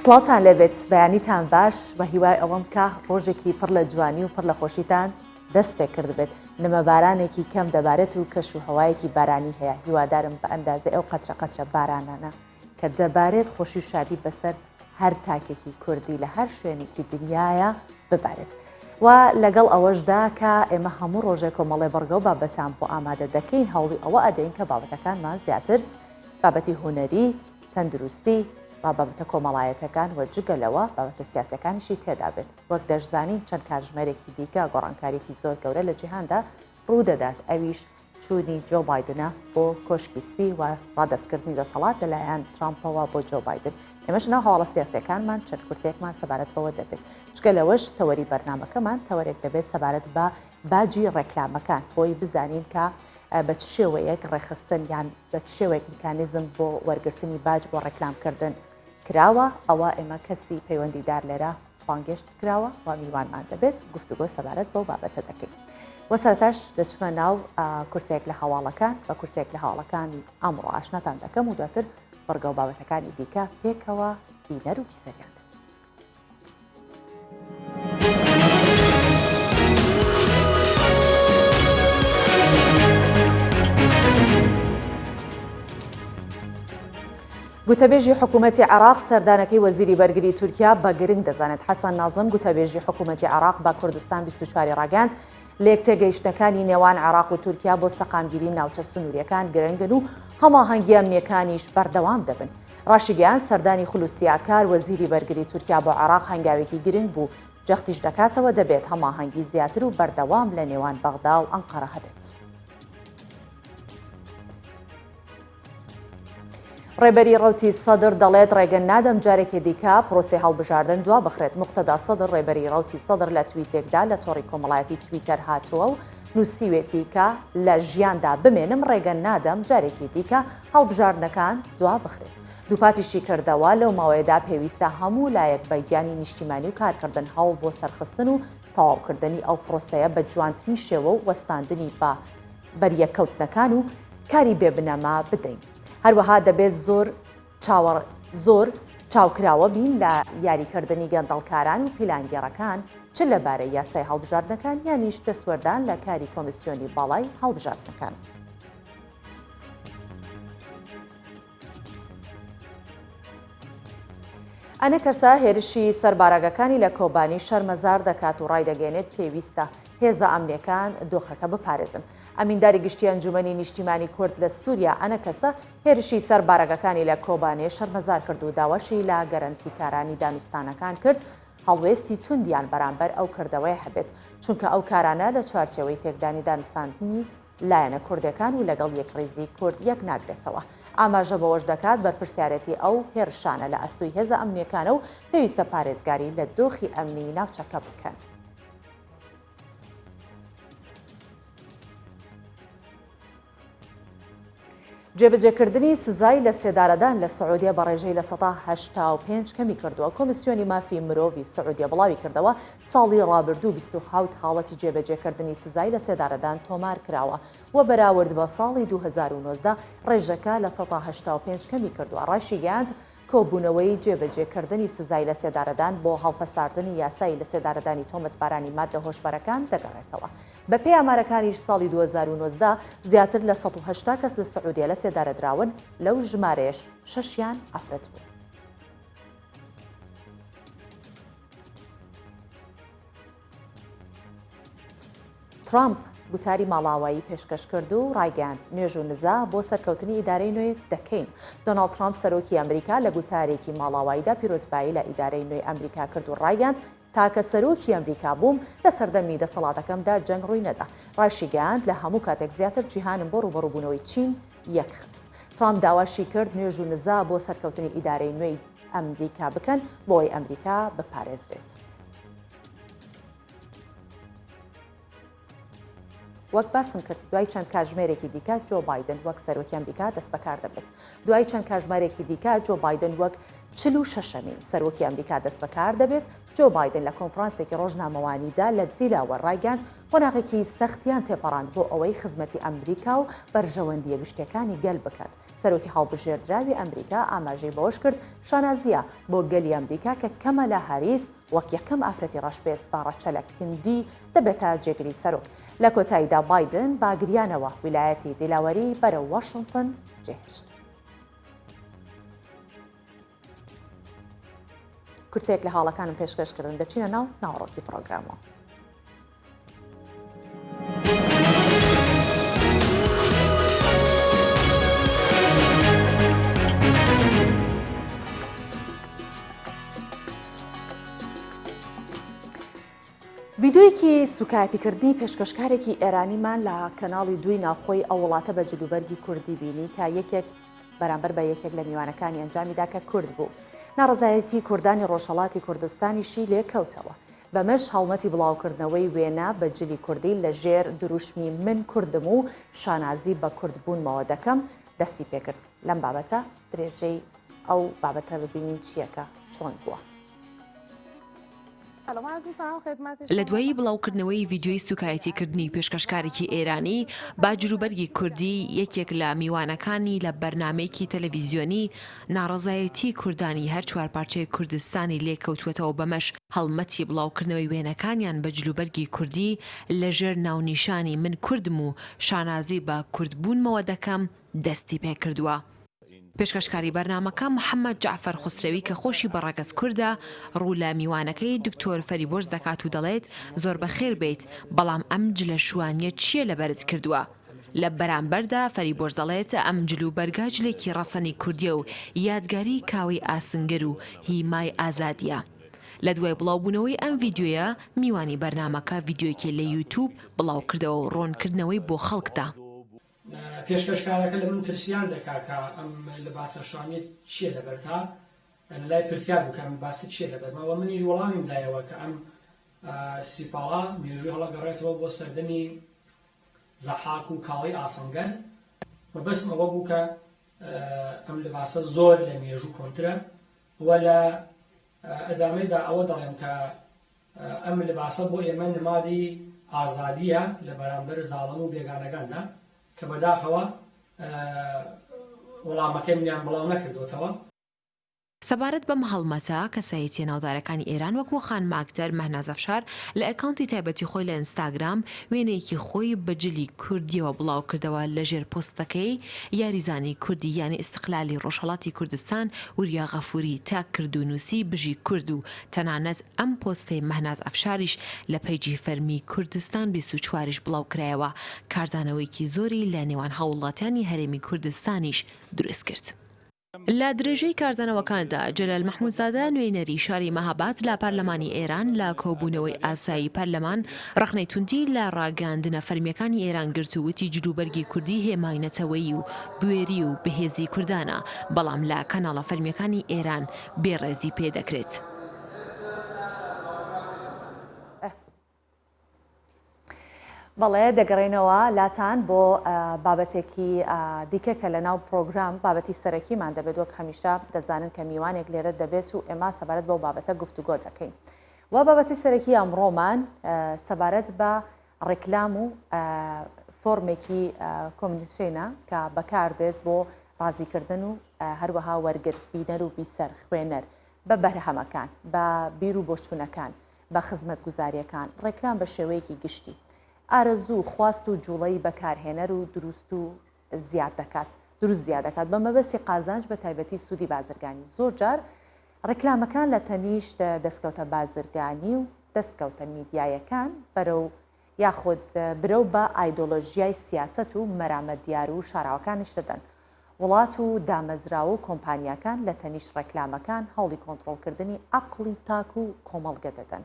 سڵاتان لەبێت بەیانیتان باش بە هیوای ئەوەم کە ڕۆژێکی پڕ لە جوانی و پڕ لە خۆشیتان دەست پێ کرد بێت نەمە بارانێکی کەم دەبارێت و کەش و هەوایەکی بارانی هەیە هیوادارم بە ئەندازە ئەو قەترە قەترە بارانانە کە دەبارێت خۆشی و شادی بەسەر هەر تاکێکی کوردی لە هەر شوێنێکی دنیاە ببارێت و لەگەڵ ئەوەشدا کە ئێمە هەموو ڕۆژێک کۆمەڵێ بەڕگە و بابەتان بۆ ئامادە دەکەین هەوڵی ئەوە ئەدەین کە بابەتەکانمان زیاتر بابەتی هوەری تەندروستی بابەتە کۆمەڵایەتەکان و جگەلەوە بابەتە سیاسەکانیشی تێدا بێت وەک دەشزانین چەند کاتژمێرێکی دیکە گۆڕانکاریی زۆر گەورە لە جیهاندا ڕوودەدات ئەویش چوونی جۆ بایدنە بۆ کۆشکی سپی و ڕادەستکردنی دەسەڵات لەلایەن ترامپەوە بۆ جۆ بایدن ئێمەش ناو هەواڵە سیاسەکانمان چەند کورتێکمان سەبارەت بەوە دەبێت چکە لەوەش تەوەری بەرنامەکەمان تەوەرێک دەبێت سەبارەت بە باجی ڕێکلامەکان بۆی بزانین کە بە چ شێوەیەک ڕێخستن یان بە چ شێوەیەک میکانیزم بۆ وەرگرتنی باج بۆ ڕێکلامکردن کراوە ئەوە ئێمە کەسی پەیوەندیدار لێرە بانگێشت کراوە و میوانمان دەبێت گفتوگۆ سەبارەت بەو بابەتە دەکەین وە سەرەتاش دەچمە ناو کورسێک لە هەواڵەکان بە کورسێک لە هەواڵەکانی ئەمڕۆ ئاشناتان دەکەم و دواتر بەڕگە و بابەتەکانی دیکە پێکەوە بینەر و بیسەریان گوتەبێژی حکوومەتی عراق سەردانەکەی وەزیری بەرگری تورکیا بە گرنگ دەزانێت حەسەن نازم گوتەبێژی حکوومەتی عراق بە کوردستان 24 ڕاگەاند لە یەکتێگەیشتەکانی نێوان عراق و تورکیا بۆ سەقامگیری ناوچە سنووریەکان گرنگن و هەماهەنگی ئەمنیەکانیش بەردەوام دەبن ڕاشیگەیان سەردانی خولوسیاکار وەزیری بەرگری تورکیا بۆ عراق هەنگاوێکی گرنگ بوو جەختیش دەکاتەوە دەبێت هەماهەنگی زیاتر و بەردەوام لە نێوان بەغدا و ئەنقەرە هەبێت ڕێبەری ڕەوتی سەدر دەڵێت ڕێگەن نادەم جارێکی دیکە پرۆسی هەڵبژاردن دوا بخرێت مقتەدا سەدر ڕێبەری ڕەوتی سەدر لە تویتێکدا لە تۆڕی کۆمەڵایەتی تویتەر هاتووە و نووسیوێتی کە لە ژیاندا بمێنم ڕێگەن نادەم جارێکی دیکە هەڵبژاردنەکان دوا بخرێت دووپاتیشی کردەوە لەو ماوەیەدا پێویستە هەموو لایەک بەگیانی نیشتیمانی و کارکردن هەوڵ بۆ سەرخستن و تەواوکردنی ئەو پرۆسەیە بە جوانترین شێوە و وەستاندنی بە بەریەکەوتنەکان و کاری بێبنەما بدەین هەروەها دەبێت زۆر چاوکراوە بین لە یاریکردنی گەندەڵکاران و پیلانگەڕەکان چ لەبارەی یاسای هەڵبژاردنەکان یانیش دەستوەردان لە کاری کۆمیسیۆنی باڵای هەڵبژاردنەکان. ئەنە کەسە هێرشی سەربارەگەکانی لە کۆبانی شەرمەزار دەکات و ڕایدەگەێنێت پێویستە هێزە ئەمنیەکان دۆخەکە بپارێزن. ئەمینداری گشتی ئەنجومەنی نیشتیمانی کورد لە سووریا ئەنە کەسە هێرشی سەربارەگەکانی لە کۆبانێ شەرمەزار کرد و داوەشی لا گەرەنتیکارانی دانوستانەکان کرد هەڵوێستی توندیان بەرامبەر ئەو کردەوەی هەبێت چونکە ئەو کارانە لە چوارچێوەی تێکدانی دانوستاندنی لایەنە کوردەکان و لەگەڵ یەکڕێزی کورد یەک ناگرێتەوە. ئاماژە بەوەش دەکات بەرپرسیارەتی ئەو هێرشانە لە ئەستوی هێزە ئەمنیەکانە و پێویستە پارێزگاری لە دۆخی ئەمنی ناوچەکە بکەن. جێبەجێکردنی سزای لە سێدارەدان لە سعودیە بە ڕێژەی لە 1985 کەمی کردووە کۆمیسیۆنی مافی مرۆڤی سعودیە بڵاوی کردەوە ساڵی ڕابردوو 27 حاڵەتی جێبەجێکردنی سزای لە سێدارەدان تۆمار کراوە و بەراورد بە ساڵی 2019 ڕێژەکە لە 1985 کەمی کردووە ڕاشی گەیاند کۆبوونەوەی جێبەجێکردنی سزای لە سێدارەدان بۆ هەڵپەساردنی یاسای لە سێدارەدانی تۆمەتبارانی مادە هۆشبەرەکان دەگەڕێتەوە. بە پێی ئامارەکانیش ساڵی 2019 زیاتر لە 180 کەس لە سعودیە لە سێدارەدراون لەو ژمارەیەش 6یان ئافرەت بوو. ترامپ گوتاری ماڵاوایی پێشکەش کرد و ڕایگەیاند نوێژ و نزا بۆ سەرکەوتنی ئیدارەی نوێ دەکەین. دۆناڵد ترامپ سەرۆکی ئەمریکا لە گوتارێکی ماڵاواییدا پیرۆزبایی لە ئیدارەی نوێی ئەمریکا کرد و ڕایگەاند تاکە سەرۆکی ئەمریکا بووم لە سەردەمی دەسەڵاتەکەمدا جەنگ ڕووی نەدا. ڕاشیگەیاند لە هەموو کاتێک زیاتر جیهانم بۆ ڕوبەڕووبوونەوەی چین یەک خست. ترامپ داواشی کرد نوێژ و نزا بۆ سەرکەوتنی ئیدارەی نوێی ئەمریکا بکەن بۆی ئەمریکا بپارێزرێت. وەک باسم کرد دوای چەند کاتژمێرێکی دیکە جۆ بایدن وەک سەرۆکی ئەمریکا دەست بەکار دەبێت. دوای چەند کاتژمێرێکی دیکە جۆ بایدن وەک 46مین سەرۆکی ئەمریکا دەست بەکار دەبێت. جۆ بایدن لە کۆنفرانسێکی ڕۆژنامەوانیدا لە دیلاوە ڕایگەاند قۆناغێکی سەختیان تێپەڕاند بۆ ئەوەی خزمەتی ئەمریکا و بەرژەوەندیە گشتیەکانی گەل بکات. سەرۆکی هەڵبژێردراوی ئەمریکا ئاماژەی بەوەش کرد شانازیە بۆ گەلی ئەمریکا کە کەمەلا هاریس وەک یەکەم ئافرەتی ڕەشپێس باڕەچەلەک هندی دەبێتە جێگری سەرۆک. لە کۆتاییدا بایدن باگریانەوە ویلایەتی دیلاوەری بەرەو واشنگتن جێهێشت. کورسێک لە هاوڵەکانم پێشکەشکردن دەچینە ناو ناوەڕۆکی پرۆگرامەوە. ڤیدیۆیەکی سوکایەتیکردنی پێشکەشکارێکی ئێرانیمان لە کەناڵی دوی ناوخۆی ئەو وڵاتە بە جلوبەرگی کوردی بینی کە یەکێک بەرامبەر بە یەکێک لە میوانەکانی ئەنجامیدا کە کورد بوو. ناڕزایەتی کوردانی ڕۆژهەڵاتی کوردستانیشی لێکەوتەوە. بەمەش هەڵمەتی بڵاوکردنەوەی وێنە بە جلی کوردی لە ژێر دروشمی من کوردم و شانازی بە کوردبوونمەوە دەکەم دەستی پێکرد. لەم بابەتە درێژەی ئەو بابەتە ببینین چیەکە چۆن بووە. لە دوایی بڵاوکردنەوەی ڤیدیۆی سوکایەتیکردنی پێشکەشکارێکی ئێرانی با جلوبەرگی کوردی یەکێک لە میوانەکانی لە بەرنمەیەکی تەلەڤیزیۆنی ناڕەزایەتی کوردانی هەر چوارپارچەی کوردستانی لێکەوتوێتەوە بەمەش هەڵمەتی بڵاوکردنەوەی وێنەکانیان بە جلوبەرگی کوردی لەژێر ناونیشانی من کوردم و شانازی بە کوردبوونمەوە دەکەم دەستی پێکردووە. پێشکەشکاری بەرنامەکە محەممەد جعفەر خوسرەوی کە خۆشی بەڕێگەز کووردە ڕوو لە میوانەکەی دکتۆر فەریبۆرز دەکات و دەڵێت زۆر بەخێر بیت بەڵام ئەم جلە شوانیە چییە لەبەرت کردووە؟ لە بەرامبەردا فەریبۆرز دەڵێت ئەم جلوبەرگە جلێکی ڕەسەنی کوردیە و یادگاری کاوی ئاسنگەر و هیمای ئازادیە. لە دوای بڵاوبوونەوەی ئەم ڤیدیۆیە میوانی بەرنامەکە ڤیدیۆیەکی لە یوتیوب بڵاو کردەوە و ڕۆنکردنەوەی بۆ خەڵکدا. پێشکەشکارەکە لە من پرسیان دەکا کە ئەم لەباسە شوانیە چییە لەبەرتا لای پرسیار بوو کە ئەم باسی چییە لەبەرمەوە منیش وەڵامیم دایەوە کە ئەم سیپاڵا مێژووی هەڵەگەڕێتەوە بۆ سەردەمی زەحاک و کاڵی ئاسەنگەر مەبەستم ئەوە بوو کە ئەم لەباسە زۆر لە مێژوو کۆنترە وە لە ئەدامەیدا ئەوە دەڵێم کە ئەم لەباسە بۆ ئێمە نمادی ئازادیە لە بەرامبەر زاڵم و بێگانەکاندا کە بەداخەوە وەڵامەکەی منیان بڵاو نەکردوتەوە. سەبارەت بەم هەڵمەتە کەسایەتیە ناودارەکانی ئێران وەکو خان ماکتەر مەهناز ئەفشار لە ئەکاونتی تایبەتی خۆی لە ئینستاگرام وێنەیەکی خۆی بەجلی کوردیەوە بڵاو کردەوە لەژێر پۆستەکەی یاریزانی کوردی یانی ئیستیقلالی ڕۆژهەڵاتی کوردستان وریا غەفوری تاک کرد و نووسی بژی کورد و تەنانەت ئەم پۆستەی مەهناز ئەفشاریش لە پەیجی فەرمی کوردستان 24ش بڵاو کرایەوە کارزانەوەیکی زۆری لە نێوان هاوڵاتیانی هەرێمی کوردستانیش دروست کرد. لە درێژەی کارزانەوەکاندا جەلال مەحموودزادە نوێنەری شاری مەهاباد لە پارلەمانی ئێران لە کۆبوونەوەی ئاسایی پەرلەمان ڕەخنەی توندی لە ڕاگەاندنە فەرمیەکانی ئێران گرت و وتی جلوبەرگی کوردی هێماینەتەوەی و بوێری و بەهێزی کوردانە بەڵام لە کەناڵە فەرمیەکانی ئێران بێڕێزی پێدەکرێت. بەڵێ دەگەڕێنەوە لاتان بۆ بابەتێکی دیکە کە لە ناو پرۆگرام بابەتی سەرەکیمان دەبێت وەک هەمیشە دەزانن کە میوانێک لێرە دەبێت و ئێمە سەبارەت بەو بابەتە گفتوگۆ دەکەین. و بابەتی سەرەکی ئەمڕۆمان سەبارەت بە ڕێکلام و فۆرمێکی کۆمنیشنە کە بەکاردێت بۆ ڕازیکردن و هەروەها وەرگر بینەر و بیسەر خوێنەر بە بەرهەمەکان بە بیر و بۆچوونەکان بە خزمەت گوزاریەکان ڕێکلام بە شێوەیەکی گشتی ئارەزوو خواست و جوڵەی بەکارهێنەر و دروست و زیاد دەکات بە مەبەستی قازانج بە تایبەتی سوودی بازرگانی. زۆر جار ڕێکلامەکان لە تەنیشت دەستکەوتە بازرگانی و دەستکەوتە میدیایەکان بەرەو یاخود برەو بە ئایدۆلۆژیای سیاست و مەرامە دیار و شاراوەکانیش دەدەن. وڵات و دامەزراوە و کۆمپانیاکان لە تەنیشت ڕێکلامەکان هەوڵی کۆنتڕۆڵکردنی عەقڵی تاک و کۆمەڵگە دەدەن.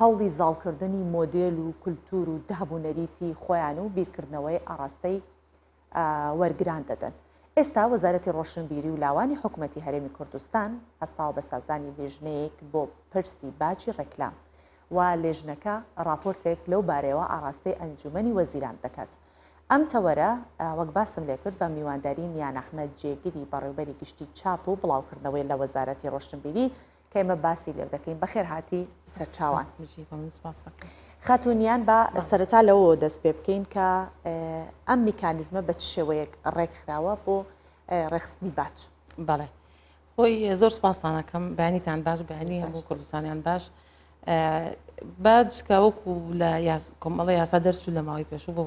هەوڵی زاڵکردنی مۆدێل و کولتور و دابوونەریتی خۆیان و بیرکردنەوەی ئاراستەی وەرگران دەدەن. ئێستا وەزارەتی ڕۆشنبیری و لاوانی حکوومەتی هەرێمی کوردستان هەستاوە بە سازانی لێژنەیەک بۆ پرسی باجی ڕێکلام و لێژنەکە راپۆرتێک لەو بارەوە ئاراستەی ئەنجومەنی وەزیران دەکات. ئەم تەوەرە وەک باسم لێ کرد بە میوانداری نیان ئەحمەد جێگیری بەڕێوەبەری گشتی چاپ و بڵاوکردنەوەی لە وەزارەتی ڕۆشنبیری کە ئێمە باسی لێ دەکەین. بەخێر هاتی سەرچاوان خاتونیان بە سەرەتا لەوە دەست پێ بکەین کە ئەم میکانیزمە بە چ شێوەیەک ڕێکخراوە بۆ ڕێخستنی باج. بەڵێ خۆی زۆر سپاسانەکەم بەیانیتان باش بەیانی هەموو کوردستانیان باش باج کە وەکو لە کۆمەڵی یاسا دەرچوو لە ماوەی پێشوو بۆ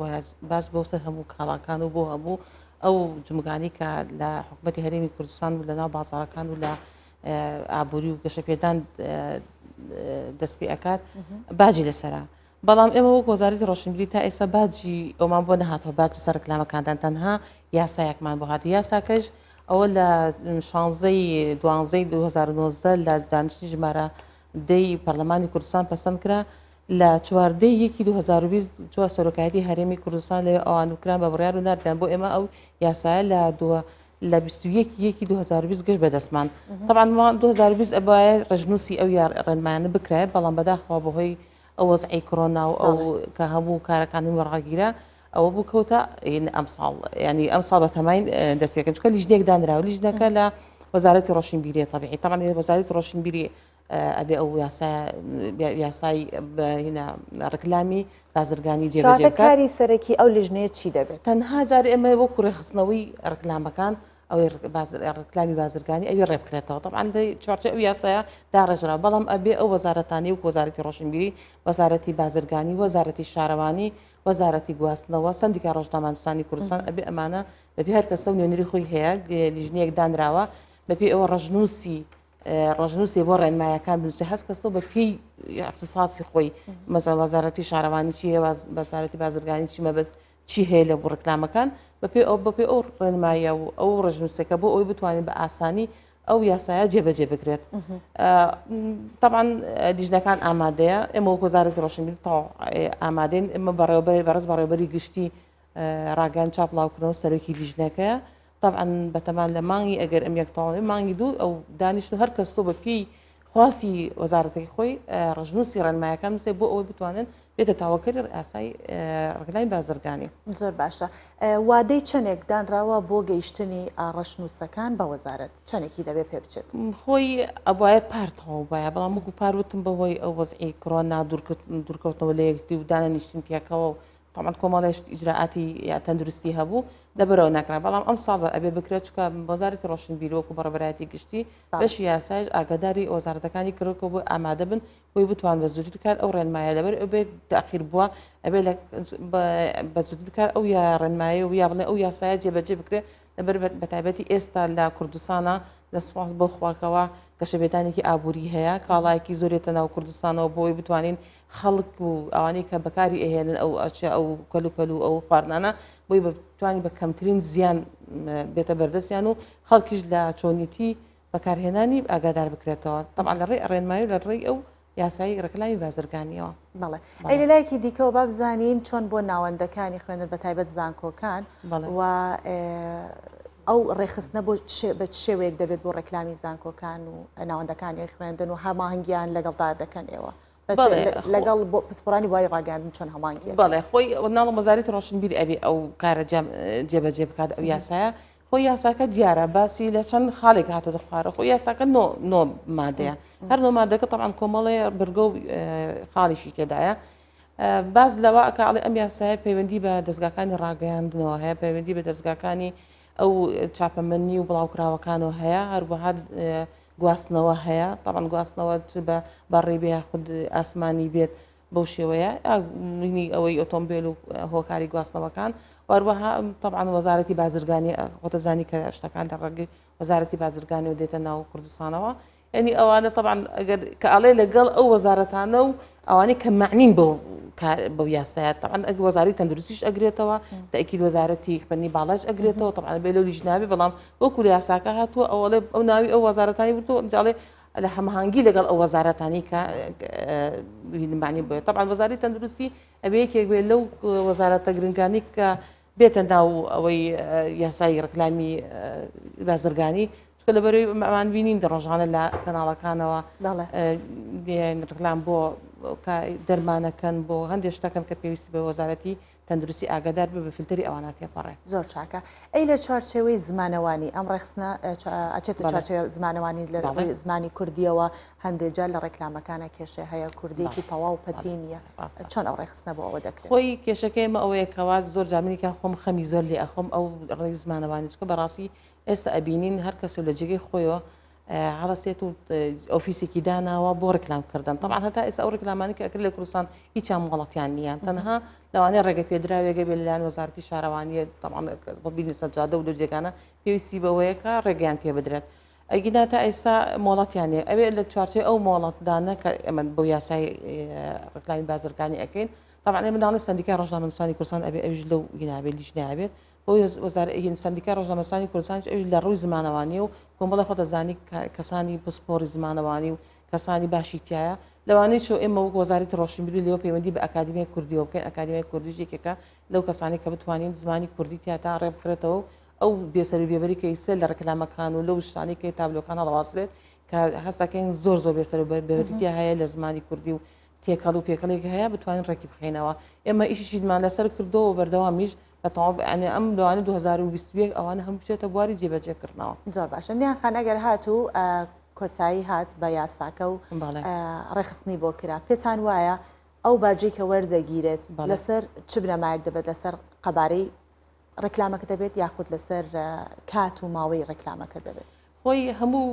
باش بۆ سەر هەموو کاڵاکان و بۆ هەموو ئەو جمگانی کە لە حکوومەتی هەرێمی کوردستان و لەناو بازاڕەکان و لە ئابووری و گەشەپێدان دەست پێ ئەکات باجی لەسەرا بەڵام ئێمە وەک وەزارەتی ڕۆشنبیری تا ئێستا باجی ئەومان بۆ نەهاتەوە باج لەسەر ڕکلامەکاندان تەنها یاسایەکمان بۆ هاات یاساکەش ئەوە لە 16 دوانزەی 2019 لە دانیشتی ژمارە دەی پەرلەمانی کوردستان پەسەند کرا لە 14 2020 چوە سەرۆکایەتی هەرێمی کوردستان لەوێ ئەوانوکران بە بڕیار و نردیان بۆ ئێمە ئەو یاسایە لە 21 2020 گەشت بەدەستمان طبعا 2020 ئەبایە ڕژنووسی ئەو ڕێنمایانە بکرێت بەڵام بەداخەوە بەهۆی ئەو وەزعی کۆرۆنا و ئەو کە هەموو کارەکانی وەڕاگیرە ئەوە بوو کەوتە ئەم ساڵ ینی ئەم ساڵ بە تەماین دەست پێکەن چکە لیژنێک دانراوە لیژنەکە لە وەزارەتی ڕۆشنبیری طبیعی طبعا وەزارەتی ڕۆشنبیری ئەبێ ئەو یاسای ڕکلامی بازرگانی جێبەجێ کاری سەرەکی ئەو لیژنەیە چی دەبێت تەنها جارێ ئێمە بۆ کوڕێخستنەوەی ڕکلامەکان ئەوەی ڕکلامی بازرگانی ئەوی ڕێبکرێتەوە طبعا چوارچێ ئەو یاسایە داڕێژرا بەڵام ئەبێ ئەو وەزارەتانی و وەزارەتی ڕۆشنبیری وەزارەتی بازرگانی وەزارەتی شارەوانی وەزارەتی گواستنەوە سندیکا ڕۆژنامەنووسانی کوردستان ئەبێ ئەمانە بەپێ هەر کەسە و نوێنەری خۆی هەیە لیژنەیەک دانراوە بەپێ ئەوە ڕژنووسی بۆ ڕێنمایەکان بنووسی هەست کەسە بە پێی اختصاصی خۆی مەزە وەزارەتی شارەوانی چی وەزارەتی بازرگانی چی مەبەست چی هەیە لە بۆ ڕکلامەکان بەپێ ئەو ڕێنمایە و ئەو ڕژنووسەکە بۆ ئەوی بتوانین بە ئاسانی ئەو یاسایە جێبەجێ بکرێت طبعا لیژنەکان ئامادەیە ئێمە وەک وەزارەتی ڕۆشنبیری تا ئامادەین ئێمە بەڕێز بەڕێوەبەری گشتی ڕاگەیان چاپڵاوکردنەوە سەرۆکی لیژنەکەیە طبعا بەتەمان لە مانگی ئەگەر ئەم یەکتاڵی مانگی دوو ئەو دانیشت هەر کەس بە پێی خواستی وەزارەتەکەی خۆی ڕژنووسی ڕێنمایەکان نووسێ بۆ ئەوەی بتوانن بێتە تاوەکەری ئاسای ڕکلای بازرگانی زۆر باشە وادەی چەندێک دانراوە بۆ گەیشتنی ڕەشنووسەکان بە وەزارەت چەندێکی دەبێت پێ بچێت خۆی ئەوایە پارتەوە وایە بەڵام وەکو پاروتم بەهۆی ئەو وەزعی کۆرۆنا دوورکەوتنەوە لە یەکتی و دانەنیشتن پیاکەوە و طبعا کۆمەڵێش ئیجراعاتی یا تەندروستی هەبوو دەبەرەوە ناکرا بەڵام ئەم ساڵ ئەبێ بکرێت چکە وەزارەتی ڕۆشنبیری وەکو بەڕێبەرایەتی گشتی بەشی یاسایش ئاگاداری وەزارەتەکانی کردکەوە بۆ ئامادە بن بۆی بتوان بە زووتر کار ئەو ڕێنمایە لەبەر ئەوێ تاخیر بووە ئەبێ بە زووتر کار ئەو یا ڕێنمایە و یا بڵێ ئەو یاسایە جێبەجێ بکرێت لەبەر بەتایبەتی ئێستا لە کوردستانە لە سوپاس بۆ خواکەوە گەشەبێدانێکی ئابووری هەیە کاڵایەکی زۆرێتە ناو کوردستانەوە بۆی بتوانین خەڵک و ئەوانەی کە بەکاری ئەهێنن ئەو ئەو کەلوپەل و ئەو خواردانە بۆی بتوانین بە کەمترین زیان بێتە بەردەستیان و خەڵکیش لە چۆنیتی بەکارهێنانی ئاگادار بکرێتەوە طبعا لە ڕێی ڕێنمایی لە ڕێی ئەو یاسایی ڕکلامی بازرگانیەوە بەڵێ ئەی لەلایەکی دیکەەوە با بزانین چۆن بۆ ناوەندەکانی خوێنەر بە تایبەت زانکۆکان و ئەو ڕێخستنە بۆ بە شێوەیەک دەبێت بۆ ڕێکلامی زانکۆکان و ناوەندەکانی خوێندن و هەماهنگگیان لەگەڵدا دەکەن ئێوە لەگەڵ بۆ پسپۆرانی وای ڕاگەاندن چۆن هەمانگی بەڵێ خۆی ناڵە وەزارەتی ڕۆشنبیری ئەبێ ئەو کارە جێبەجێ بکات ئەو یاسایە خۆی یاساکە دیارە باسی لە چەند خاڵێک هاتۆ دەخوارە خۆی یاساکە نۆ مادەیە هەر نۆ مادەکە طبعا کۆمەڵێ بەرگە و خاڵیشی تێدایە باز لەوە ئەکاڵی ئەم یاسایە پەیوەندی بە دەستگاکانی ڕاگەیاندنەوە هەیە پەیوەندی بە دەستگاکانی ئەو چاپەمەنی و بڵاوکراوەکانەوە هەیە هەروەها گواستنەوە هەیە طبعا گواستنەوە بە ڕێبێ خود ئاسمانی بێت بەو شێوەیە نی ئەوەی ئۆتۆمبیل و هۆکاری گواستنەوەکان وەروەها طبعا وەزارەتی بازرگانی خۆتەزانی کە شتەکان لە ڕێگەی وەزارەتی بازرگانی و دێتە ناو کوردستانەوە یعنی ئەوانە طبعا ئەگەر کە ئەڵێ لەگەڵ ئەو وەزارەتانە و ئەوانەی کە معنین بەو یاسایە طبعا وەزارەتی تەندروستیش ئەگرێتەوە تاکید وەزارەتی خوێندنی باڵاش ئەگرێتەوە طبعا بێ لەو لیژناوی بەڵام وەکو یاساکە هاتووە ئەو ناوی ئەو وەزارەتانی بتۆ جاڵێ لە هەماهنگگی لەگەڵ ئەو وەزارەتانی کە معنی بێت طبعا وەزارەتی تەندروستی ئەبێ یەکێک بێت لەو وەزارەتە گرنگانی کە بێتە ناو ئەوەی یاسای ڕکلامی بازرگانی لەبەرەوەی ئەمان بینین ڕۆژانە لە کەناڵەکانەوە ڕکلام بۆ دەرمانەکەن بۆ هەندێک شتەکەن کە پێویستی بە وەزارەتی تەندروستی ئاگادار بە فیلتری ئەوانات تێپەڕێ. زۆر چاکە ئەی لە چوارچێوەی زمانەوانی ئەم ڕێخستنە ئەچێتە چوارچێوە زمانەوانی لە زمانی کوردیەوە هەندێک جار لە ڕێکلامەکانە کێشێ هەیە کوردێکی تەواو پەتی نیە چۆن ئەو ڕێخستنە بۆ ئەوە دەکرێت خۆی کێشەکەیمە ئەوەیە کەوات زۆر جامینێکە خۆم خەمی زۆر لێ ئەخۆم ئەو ڕێی زمانەوانی چکە بەڕاستی ئێستا ئەبینین هەر کەس لە جێگەی خۆیەوە هەڵەسێت و ئۆفیسێکی داناوە بۆ ڕێکلامکردن طبعا هەتا ئێستا ئەو ڕێکلامانی کە لە کوردستان هیچیان مۆڵەتیان نییە تەنها لەوانەیە ڕێگە پێدراوێگە بێ لەلایەن وەزارەتی شارەوانیە طبعا بینی سەجادە و لەجێگانە پێویستی بەوەیە کە ڕێگەیان پێ بدرێت ئەگینا تا ئێستا مۆڵەتیانێ ئەوێ لە چوارچێ ئەو مۆڵەتدانە کە ئەمە بۆ یاسای ڕێکلامی بازرگانی ئەەکەین طبعا ئێمە داڵێن سندیکای ڕۆژنامەنووسانی کوردستان ئەبێ ئەوش لەو گینابێت لیش نابێت بۆ وەزارەتی سندیکای ڕۆژنامەنووسانی کوردستان ئەوش لە ڕووی زمانەوانی و کۆمەڵی خۆ دەزانی کەسانی پسپۆری زمانەوانی و کەسانی باشی تایە لەوانەیە چۆ ئێمە وەک وەزارەتی ڕۆشنبیری لێوە پەیوەندی بە ئەکادمیای کوردیەوە بکەین ئەکادمیای کوردیش یەکێکە لەو کەسانی کە بتوانین زمانی کوردی تیاتا ڕێبخرێتەوە ئەو بێسەری بێبەری کە ئیسە لە ڕێکلامەکان و لەو شتانی کە تابلۆکان هەڵەواسرێت کە هەستەکەین زۆر بێسەر و بێبەریتیا هەیە لە زمانی کوردی و تێکەڵ و پێکەڵێک هەیە بتوانین ڕێکی بخینەوە ئێمە ئیشیشیدمان لەسەر کردەوە و بەردەوامیش بەتەواو ئەم لەوانە 2021 ئەوانە هەموو بچێتە بواری جێبەجێکردنەوە زۆر باشە نیان خان ئەگەر هاتوو کۆچایی هات بە یاساکە و ڕێخستنی بۆ کرا پێتان وایە ئەو باجی کە وەرزەگیرێت لەسەر چ بنەمایەک دەبێت لەسەر قەبارەی ڕێکلامەکە دەبێت یاخود لەسەر کات و ماوەی ڕێکلامەکە دەبێت خۆی هەموو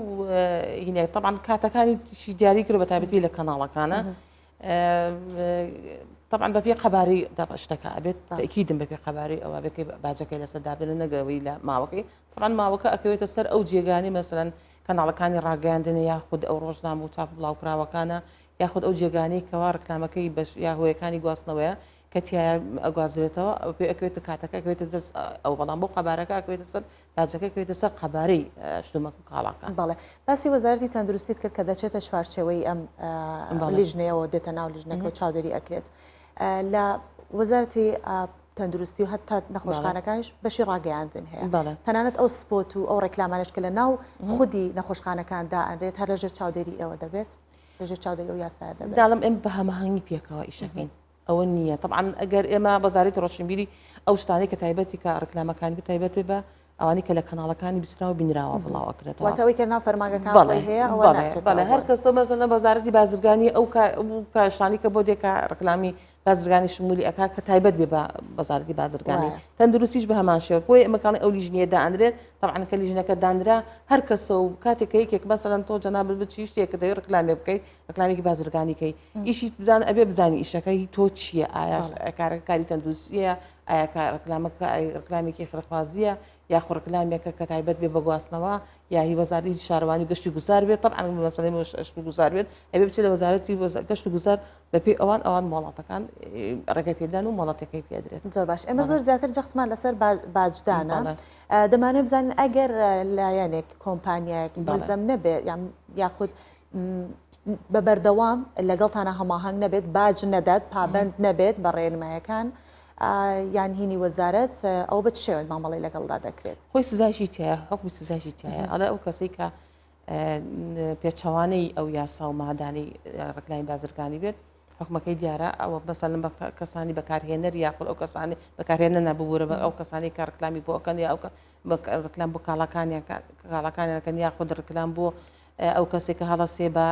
هینێ طبعا کاتەکانی تشی دیاری کرد بە تایبەتی لە کەناڵەکانە طبعا بەپێ قەباری شتەکە ئەبێت تەکیدم بەپێ قەباری ئەوە بێکی باجەکەی لەسەر دابێنە نەگەوەی لە ماوەکەی طبعا ماوەکە ئەکەوێتە سەر ئەو جێگانی مەسەرەن کەناڵەکانی ڕاگەاندنە یاخود ئەو ڕۆژنامە و چاپ بڵاوکراوەکانە یاخود ئەو جێگانی کەوا ڕێکلامەکەی بەش یاهۆیەکانی گواستنەوەیە کە تایە ئەگوازرێتەوە پێ ئەکوێتە کاتەکە ئەکوێتە دەست ئەو بەڵام بۆ قەبارەکە ئەکوێتە سەر باجەکە ئەکوێتە سەر قەبارەی شتومەک و کاڵاکان بەڵێ باسی وەزارەتی تەندروستیت کرد کە دەچێتە چوارچێوەی ئەم لیژنەیەوە دێتە ناو لیژنەکە و چاودێری ئەکرێت لە وەزارەتی تەندروستی و هەتا نەخۆشخانەکانش بەشی ڕاگەیاندن هەیە تەنانەت ئەو سپۆت و ئەو ڕێکلامانش کە لە ناو خودی نەخۆشخانەکاندا ئەنرێت هەر لەژێر چاودێری ئەوە دەبێت لەژێر چاودێری ئەو یاسایە دەبێت داڵم ئێمە بە هەماهەنگی پێکەوە ئیشەکەین ئەوە نییە طبعا ئەگەر ئێمە وەزارەتی ڕۆشنبیری ئەو شتانەی کە تایبەتی کە ڕێکلامەکانی بتایبەت بە ئەوانی کە لە کەناڵەکانی بستراوە بینراوە بڵاوەکرێتەوە واتەوەی کە ناو فەرماگەکان هەیە بەڵێ هەر کەسە مەزەنە وەزارەتی بازرگانی ئەو کاشتانی کە بۆ دێکە ڕێکلامی بازرگانی شمولی ئەکا کە تایبەت بێ بە وەزارەتی بازرگانی تەندروستیش بە هەمان شێوە بۆی ئەمەکانی ئەو لیژنیە دانرێت طبعا کە لیژنەکە دانرا هەر کەسە و کاتێک یەکێک مەسەلەن تۆ جەنابەت بچی شتێک دەوێت ڕێکلامی بکەیت ڕێکلامێکی بازرگانیکەی ئیشی بزان ئەبێ بزانی ئیشەکەی تۆ چییە ئایا کاری تەندروستیە ئایا ڕێکلامەکە ڕێکلامێکی خڕخوازیە یا خۆڕکلامێکە کە تایبەت بێ بە گواستنەوە یا هی وەزارەتی شارەوانی گەشتی گوزار بێت طبعا مەسەلەی گەشتی گوزار بێت ئەبێ بچێت لە وەزارەتی گەشت و گوزار بەپێی ئەوان مۆڵەتەکان ڕێگەی پێدان و مۆڵەتەکەی پێدرێت زۆر باش ئێمە زۆر زیاتر جەختمان لەسەر باجدانە دەمانێت بزانین ئەگەر لایەنێک کۆمپانیایەک بەرزەم نەبێت یاخود بە بەردەوام لەگەڵتانە هەماهەنگ نەبێت باج نەدات پابند نەبێت بە ڕێنمایەکان یان هینی وەزارەت ئەو بە شێوێت مامەڵی لەگەڵدا دەکرێت خۆی سزایشی تایە حکمی سزایشی تایە ئەڵێ ئەو کەسەی کە پێچەوانەی ئەو یاسا و مادانی ڕێکلامی بازرگانی بێت حکومەکەی دیارە ئەوە بەسەلم بە کەسانی بەکارهێنەر یاخود ئەو کەسانی بەکارهێنە نەبوورە بە ئەو کەسانی کە ڕێکلامی بۆ ئەەکەن یا ڕێکلام بۆ کاڵەکانیەکەن یاخود ڕێکلام بۆ ئەو کەسێک کە هەڵەسێ بە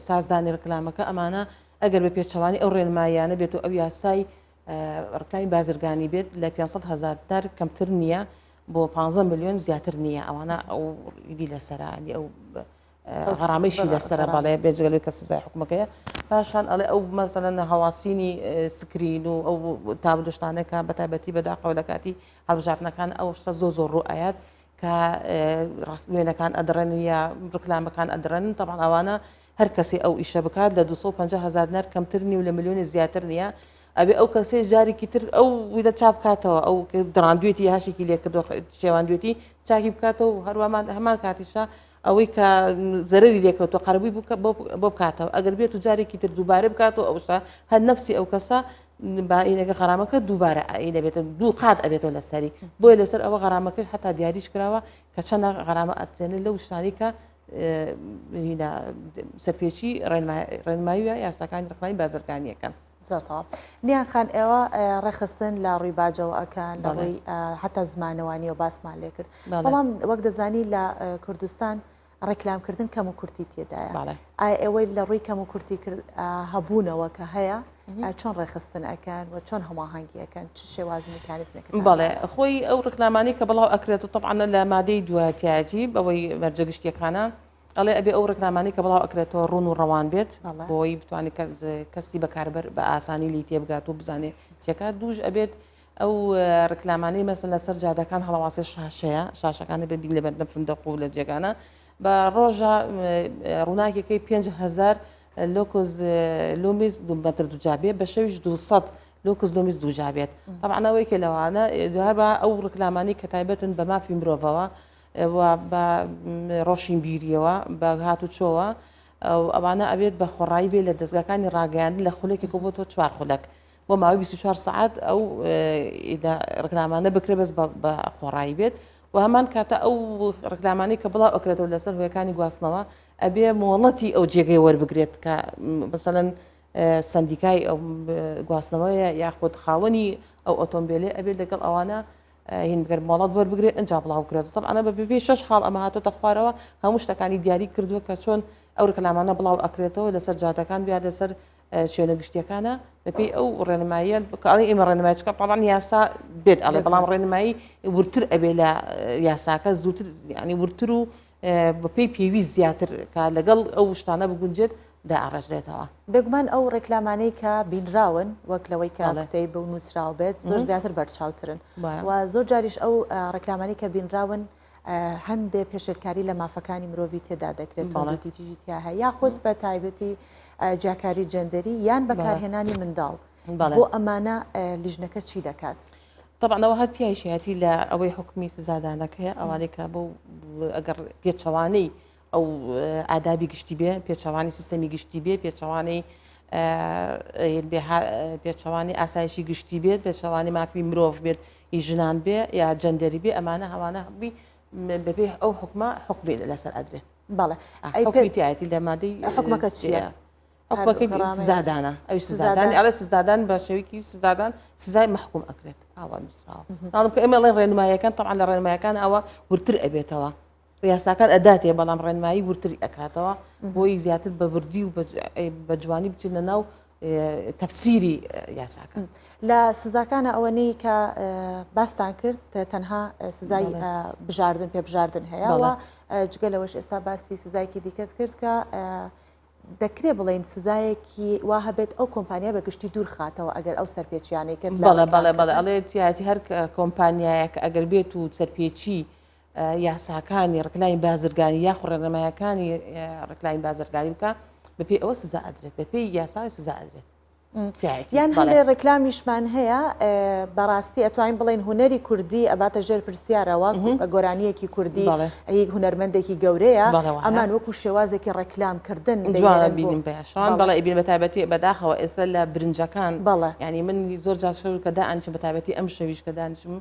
سازدانی ڕێکلامەکە ئەمانە ئەگەر بە پێچەوانی ئەو ڕێنمایانە بێت و ئەو یاسای ڕێکلامی بازرگانی بێت لە 500,000 دار کەمتر نییە بۆ 15 میلیۆن زیاتر نییە ئەوانە ئەو ئیدی لەسەرانی ئەو غەرامەیشی لەسرە بەڵێ بێجگەلوی کە سزای حکومەکەیە پاشان ئەڵێ ئەو مەسەلەن هەواسینی سکرین و ئەو تابلوشتانەکە بەتایبەتی بەداقەوە لە کاتی هەڵبژاردنەکان ئەو شتە زۆر ڕوئایات کە ڕاستوێنەکان ئەدرێن یا ڕێکلامەکان ئەدرێن طبعا ئەوانە هەر کەسی ئەو ئیشە بکات لە 250,000 دینار کەمتر نی و لە ملیۆنی زیاتر نییە ئەبێ ئەو کەسێ جارێکی تر ئەو ویدە چاپ بکاتەوە ئەو دڕاندوێتی هاشێکی لێکردو شێواندوێتی چاکی بکاتەوە و هەروەمان هەمان کاتیشە ئەوەی کە زەرری لێکەوتۆ قەربووی بۆ بکاتەوە ئەگەر بێت و جارێکی تر دووبارە بکاتەوە ئەوشتا هەر نەفسی ئەو کەسە باینەکە غەرامەکە دووبارە دەبێت دوو قات ئەبێتەوە لەسەری بۆیە لەسەر ئەوە غەرامەکەش هەتا دیاریش کراوە کە چەندە غەرامە ئەتێنێت لەو شتانی کە سەرپێچی ڕێنماییە یاساکانی ڕێکلامی بازرگانیەکەن زۆرتەوە نیان خان ئێوە ڕێخستن لە ڕووی باجەوە ئەکان لە ڕووی حتا زمانەوانی و باسمان لێ کرد بەڵام وەک دەزانی لە کوردستان ڕێکلامکردن کەم و کورتی تێدایە ئایا ئێوەی لە ڕووی کەم و کورتی هەبوونەوە کە هەیە چۆن ڕێخستن ئەەکەن و چۆن هەماهنگگیەکەن چ شێواز میکانیزمێک بەڵێ خۆی ئەو ڕێکلامانی کە بڵاو ئەکرێت و طبعاً لە مادەی دوایەتیاتی بەوەی مەرجەگشتیەکانە ئەڵێ ئەبێ ئەو ڕێکلامانی کە بڵاو ئەکرێتەوە ڕوون و ڕەوان بێت بۆی بتوانێت کەسی بەکاربەر بە ئاسانی لی تێبگات و بزانێ چێکە دووش ئەبێت ئەو ڕێکلامانەی مەسەن لەسەر جادەکان هەڵەواسی شاشەیە شاشەکانە ببین لەبەر نەفندەق و لە جێگانە بە ڕۆژە ڕووناکێکی 5,000 لۆکۆز لۆمیز مەتر دووجابێت بە شەویش 200 لۆکۆز لۆمیز دووجابێت طبعاً ئەوەیەکە لەوانە دوار بە ئەو ڕێکلامانی کە تایبەتن بە مافی مرۆڤەوە بە ڕۆشین بیریەوە بە هات و چۆوە ئەوانە ئەبێت بە خۆڕایی بێت لە دەستگاکانی ڕاگەیاندن لە خولێکێک بۆ تۆ 4 خولەک بۆ ماوەی 24 سعات ئەو ڕێکلامانە بکرێ بەس بە خۆڕایی بێت و هەمان کاتە ئەو ڕێکلامانی کە بڵاو ئەکرێتەوە لەسەر هۆیەکانی گواستنەوە ئەبێ مۆڵەتی ئەو جێگەی وەربگرێت کە مثلەن سندیکای ئەو گواستنەوەیە یاخود خاوەنی ئەو ئۆتۆمبیلێ ئەبێت لەگەڵ ئەوانە هین بگەر مۆڵەت وەربگرێت ئەنج بڵاو کرێت طبعاً بە پێ 6 خاڵ ئەمە هاتۆتە خوارەوە هەموو شتەکانی دیاری کردووە کە چۆن ئەو ڕێکلامانە بڵاو ئەکرێتەوە لەسەر جادەکان بیا لەسەر شوێنە گشتیەکانە بەپێی ئەو ڕێنماییە بکڵی ئێمە ڕێنمایچکە پاڵان یاسا بێت ئەڵێ بەڵام ڕێنمایی ورتر ئەبێ لە یاساکە زووتر ینی ورتر و بەپێی پێویست زیاتر کە لەگەڵ ئەو شتانە بگونجێت داڕژرێتەوە بێگومان ئەو ڕێکلامانەی کە بینراون وەک لەوەی کاڵەتەی بە نووسراو بێت زۆر زیاتر بەرچاوترن و زۆر جاریش ئەو ڕێکلامانی کە بینراون هەندێک پێشێرکاری لە مافەکانی مرۆڤی تێدا دەکرێت تیژی تیا هەیە یاخود بە تایبەتی جاکاری جەندەری یان بەکارهێنانی منداڵ بۆ ئەمانە لیژنەکە چی دەکات؟ طبعاًەوە هەتیایشایەتی لە ئەوەی حکمی سزادانەکەیە ئەوانەی کە بۆ ئەگەر پێچەوانەی ئەو ئادابی گشتی بێ پێچەوانی سیستەمی گشتی بێ پێچەوانی ئاسایشی گشتی بێت پێچەوانی مافی مرۆڤ بێت ژنان بێ یا جەندەری بێ ئەمانە هەوانە بی بەبێ ئەو حکومە حکومی لەسەر ئەدرێت بەڵێ حکومیایەتی لە مادەی حکومەکە چییە؟ سزادانە ئەو سزادانی ئەڵە سزادان بە شێوەیەکی سزادان سزای محکوم ئەکرێت ئاوان مسراوە ناڵم کە ئێمە لە ڕێنماییەکان طبعاً لە ڕێنمایەکان ئەوە ورتر ئەبێتەوە یاساکان ئەداتێ بەڵام ڕێنمایی ورتری ئەکاتەوە بۆی زیاتر بە بردی و بە جوانی بچینە ناو تەفسیری یاساکە لە سزاکانە ئەوەنەی کە باستان کرد تەنها سزای بژاردن پێبژاردن هەیەەوە جگە لەوەش ئێستا باسی سزایکی دیکەت کرد کە دەکرێت بڵێن سزایەکی وا هەبێت ئەو کۆمپانیا بە گشتی دوور خاتەوە ئەگەر ئەو سەرپێچیانەی کرد بەڵێ ئەڵێ تیاتی هەر کۆمپانیایەک ئەگەر بێت و سەرپێچی یاساکانی ڕکلاین بازرگانی یا خوڕێنەمایەکانی ڕکلاین بازرگانی بکە بەپێی ئەوە سزا ئەدرێت بەپێی یاسای سزا ئەدرێت یان هەندێ ڕێکلامیشمان هەیە بەڕاستی ئەتوانین بڵێن هوەری کوردی ئەباتە ژێر پرسیارەوە گۆرانیەکی کوردی هوەرمەندێکی گەورەیە ئەمان وەکو شێوازێکی ڕێکلامکردن جوانە بینیم پێشان بەڵێ ئیبین بەتابەتی بەداخەوە ئێستا لە برنجەکان ینی من زۆر جار شەو کە دائانچم بەتابەتی ئەم شەویش کە دانیشم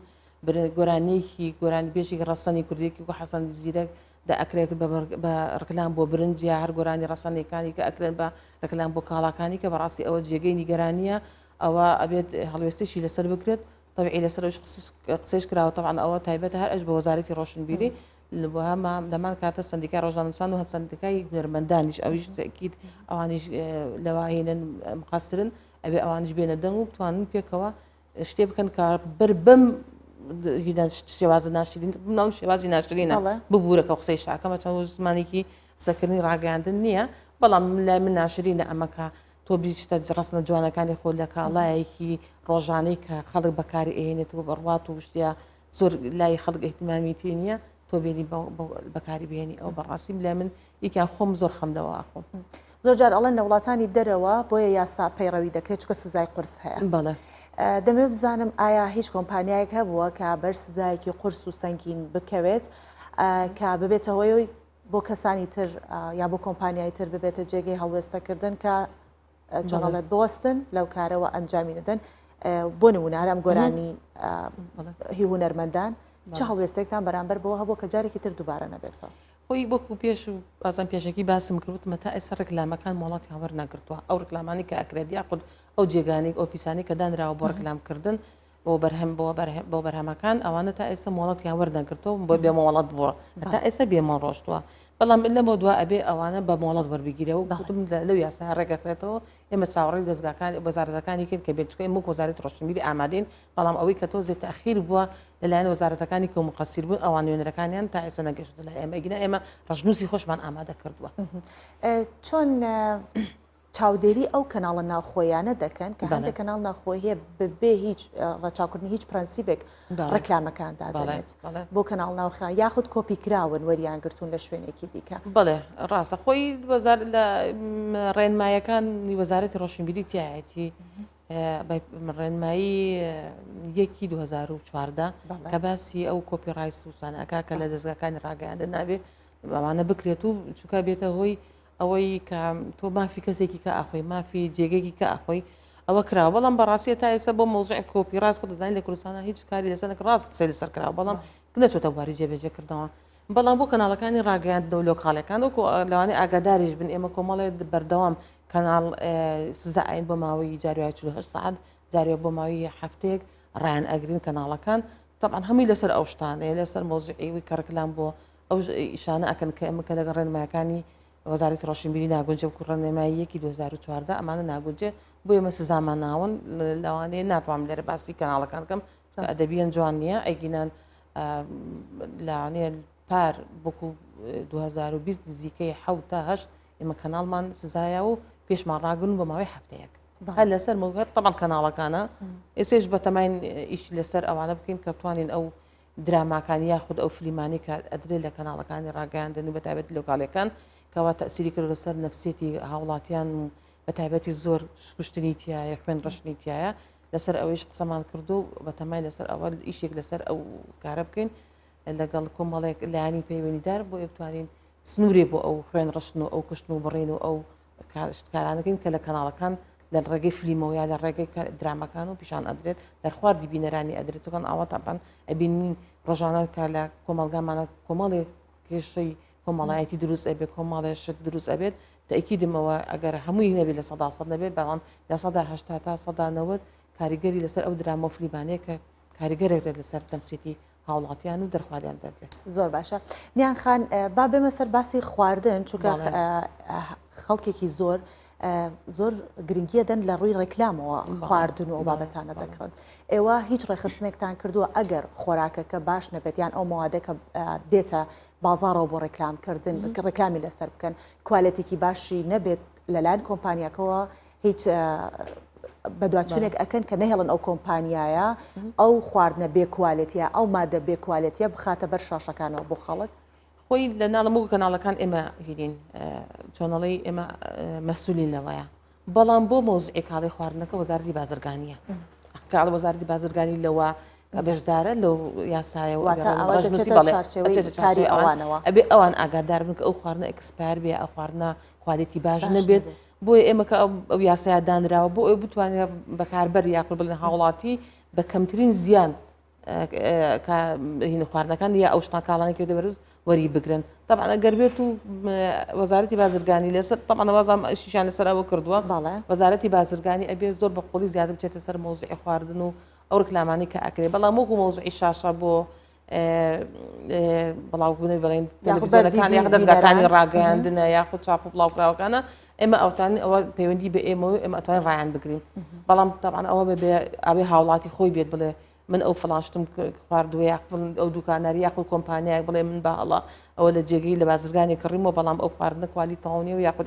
گۆرانیەکی گۆرانی بێژی ڕەسەنی کوردیەکی و حەسەن زیرەک ئەکرێت بە ڕکلام بۆ برنج یا هەر گۆرانی ڕەسەنەکانی کە ئەکرێن بە ڕکلام بۆ کاڵاکانی کە بەڕاستی ئەوە جێگەی نیگەرانیە ئەوە ئەبێت هەڵوێستێکی لەسەر بکرێت طبعی لەسەر قسەش کراوە طبعاً ئەوە تایبەتە هەر ئەش بە وەزارەتی ڕۆشنبیری هەمە لەمان کاتە سندیکای ڕۆژنامەنووسان و هەسەندەکای هونەرمەندانیش ئەویش تەکید ئەوانیش لەوایێنن مقەسرن ئەبێ ئەوانش بێنە دەنگ و بتوانن پێکەوە شتێ بکەن کە بەم شێوازە ناشرین ناو شێوازی ناشرینە ببوورەکە قسەی شاکەمە چەند زمانێکی قسەکردنی ڕاگەاندن نییە بەڵام لای من ناشرینە ئەمەکە تۆ بیشتە ڕستنە جوانەکانی خۆ لە کاڵایەکی ڕۆژانەی کە خەڵک بەکاری ئێنێت و بەڕات و شتیا زۆر لای خەڵک احتیمامی پێ نییە تۆ بێنی بەکاری بێنی ئەو بەڕاستیم لای من یکیان خۆم زۆر خەمدەوە ئاخۆم زۆر جار ئەڵەن لە وڵاتانی دەرەوە بۆیە یاسا پەیڕەوی دەکرێت چکە سزای قرس هەیە بەڵێ دەمێ بزانم ئایا هیچ کۆمپانیایەک هەبووە کە بەر سزایەکی قرس و سەنگین بکەوێت کە ببێتەوەی بۆ کەسانی تر یا بۆ کۆمپانیای تر ببێتە جێگەی هەڵوێستەکردن کە چۆڵە بۆستن لەو کارەوە ئەنجامی دەدەن بۆ نمونە هەرام گۆرانی هی هونەرمەندان چه هەڵوێستێکتان بەرامبەر بەوە هەبوو کە جارێکی تر دووبارە نەبێتەوە خۆی بۆکو پێش و بازان پێشکی باسم کردوتمە تا ئێستا ڕکلامەکان وڵاتی هاوەر ناگرتووە ئەو ڕکلامانی کە ئەکرێت یاخود ئەو جێگانێک ئەو پیسانی کە دانراوە بۆ ڕکلامکردن بۆ بەرهەمەکان ئەوانە تا ئێستا وڵاتیان وەرنەگرتەوە بۆ بێمەوەڵات بووە تا ئێستا بێمە ڕۆشتووە بەڵام لە بۆ دو ئەبێ ئەوانە بە مۆڵەت وەربگیرەوە گوتم لەو یاسا ڕێگەکرێتەوە ئێمە چاوەڕی دەستگاکان وەزارەتەکانی کرد کە بێتچکە ئێمە وەزارەتی ڕۆشنبیری ئامادەین بەڵام ئەوەی کە تۆزێت تەخیر بووە لەلایەن وەزارەتەکانی کە مقەسیر بوون ئەوان نوێنەرەکانیان تا ئێستا نەگەشت لە ئێمە ڕژنووسی خۆشمان ئامادە کردووە چۆن چاودێری ئەو کەناڵە ناوخۆیانە دەکەن کە هەندێک کەناڵ ناوخۆی هەیە ببێ هیچ ڕەچاوکردنی هیچ پرەنسیبێک ڕکلامەکاندا دەڵێت بۆ کەناڵ ناوخۆ یاخود کۆپی کراون وەریان گرتوون لە شوێنێکی دیکە بڵێ ڕاستە خۆی لە ڕێنمایەکانی وەزارەتی ڕۆشنبیری تایەتی ڕێنمایی 2014 کە باسی ئەو کۆپی ڕای سوسانەکە کە لە دەستگاکانی ڕاگەیاندە نابێت ئەوانە بکرێت و چووکە بێتە هۆی ئەوەی کە تۆ مافی کەسێکی کە ئاخۆی مافی جێگەێکی کە ئاخۆی ئەوە کراوە بەڵام بەڕاستی تا ئێستا بۆ مۆزوعی کۆپی ڕاست خۆ دەزانین لە کوردستانە هیچ کاری لەسەر ڕاست قسەی لەسەر کراوە بەڵام نەچۆتە بواری جێبەجێکردنەوە بەڵام بۆ کەناڵەکانی ڕاگەیاندنە و لۆکاڵەکان وەکو لەوانەیە ئاگاداریش بن ئێمە کۆمەڵێ بەردەوام کەناڵ سزائین بۆ ماوەی جاروای 48 ساعت جارێ بۆ ماوەی هەفتەیەک ڕایان ئەگرین کەناڵەکان طبعا هەمووی لەسەر ئەو شتانەیە لەسەر مۆزوعی کە ڕکلام بۆ ئەو ئیشانە ئەکەن کە ئەمە کە لەگەڵ ڕێنمایەکانی وەزارەتی ڕۆشنبیری ناگونجە و ڕێنماییەکی 2014 ئەمانە ناگونجێ بۆ ئێمە سزامان ناون لەوانەیە ناتوانم لێرە باسی کەناڵەکان بکەم کە ئەدەبیان جوان نییە ئەیگینان لەوانەیە پار بۆکو 2020 نزیکەی 7 تا 8 ئێمە کەناڵمان سزایە و پێشمان ڕاگرن بە ماوەی هەفتەیەک هەر لەسەر مۆگەر طبعا کەناڵەکانە ئێسێش بەتەماین ئیشی لەسەر ئەوانە بکەین کە بتوانین ئەو دراماکانی یاخود ئەو فلیمانی کە ئەدرێت لە کەناڵەکانی ڕاگەیاندنی بەتابەت لۆکاڵەکان کەوا تەسیری کرد لەسەر نەفسێتی هاوڵاتیان و بەتایبەتی زۆر شکشتنی تایە خوێن ڕشنی تایە لەسەر ئەوەیش قسەمان کردو بەتەمای لەسەر ئەوە ئیشێک لەسەر ئەو کارە بکەین لەگەڵ کۆمەڵێک لایانی پەیوەنیدار بۆ بتوانین سنوورێ بۆ ئەو خوێن ڕشن و ئەو کوشتن و بڕین و ئەو کارانەکەین کە لە کەناڵەکان لە ڕێگەی فلیمەوە یا لە ڕێگەی درامەکان و پیشان ئەدرێت دەرخواردی بینەرانی ئەدرێتەکان ئەوە تاپان ئەبینین ڕۆژانە کە لە کۆمەلگامانە کۆمەڵێ کێشەی کۆمەڵایەتی دروست ئەبێت کۆمەڵێ شت دروست ئەبێت تەکیدمەوە ئەگەر هەمووی نەبێت لە 100 نەبێت بەڵام لە 180 تا 190 کاریگەری لەسەر ئەو درامە و فلیمانەیە کە کاریگەرێک لەسەر دەمسێتی هاوڵاتیان و دەرخوالیان دەدرێت زۆر باشە نیان خان با بێمە سەر باسی خواردن چونکە خەڵکێکی زۆر گرنگیە دەن لە ڕووی ڕێکلامەوە خواردن و ئەو بابەتانە دەکڕن ئێوە هیچ ڕێخستنێکتان کردووە ئەگەر خۆراکەکە باش نەبێتیان ئەو ماوادەکە دێتە بازارەوە بۆ ڕێکلامکردن ڕێکلامی لەسەر بکەن کوالەتێکی باشی نەبێت لەلایەن کۆمپانیاکەوە هیچ بەدواتچوونێک ئەکەن کە نەهێڵن ئەو کۆمپانیایە ئەو خواردنە بێکوالێتیە ئەو مادە بێکوالێتیە بخاتە بەر شاشەکانەوە بۆ خەڵک خۆی لە ناڵموو کەناڵەکان ئێمە هیرین چۆنەڵی ئێمە مەسئولین لەوەیە بەڵام بۆ مۆزوعی کاڵی خواردنەکە وەزارەتی بازرگانیە کاڵ وەزارەتی بازرگانی لەوە بەشدارە لەو یاسایە ئەبێ ئەوان ئاگادار بن کە ئەو خواردنە ئەکسپار بێ ئەو خواردنە کوالێتی باش نەبێت بۆی ئێمە کە ئەو یاسایە دانراوە بۆ ئەو بتوانێت بەکاربەر یاخود بڵێن هاوڵاتی بە کەمترین زیان خواردنەکان یا ئەو شتان کاڵانێکی دەبرز وەری بگرن طبعا ئەگەر بێت و وەزارەتی بازرگانی لەسەر طبعا وازام شیشان لەسەر ئەوە کردووە وەزارەتی بازرگانی ئەبێ زۆر بە قوڵی زیادە بچێتە سەر مۆزوعی خواردن و ئەو ڕکلامانی کە ئەکرێ بەڵام وەکو مۆزوعی شاشە بۆ بڵاوبوونی بڵێن تەلەڤیزیۆنەکان یاخود دەستگاکانی ڕاگەیاندنە یاخود چاپ و بڵاوکراوەکانە ئێمە ئەوتان ئەوە پەیوەندی بە ئێمە و ئێمە ئەتوانین ڕایان بگرین بەڵام طبعا ئەوە بێ ئەوێ هاوڵاتی خۆی بێت بڵێ من ئەو فلاشتم خواردووە ئەو دوکاناری یاخود کۆمپانیایەک بڵێ من بە هەڵا ئەوە لە جێگەی لە بازرگانی کڕیمەوە بەڵام ئەو خواردنە کوالی تەواونی و یاخود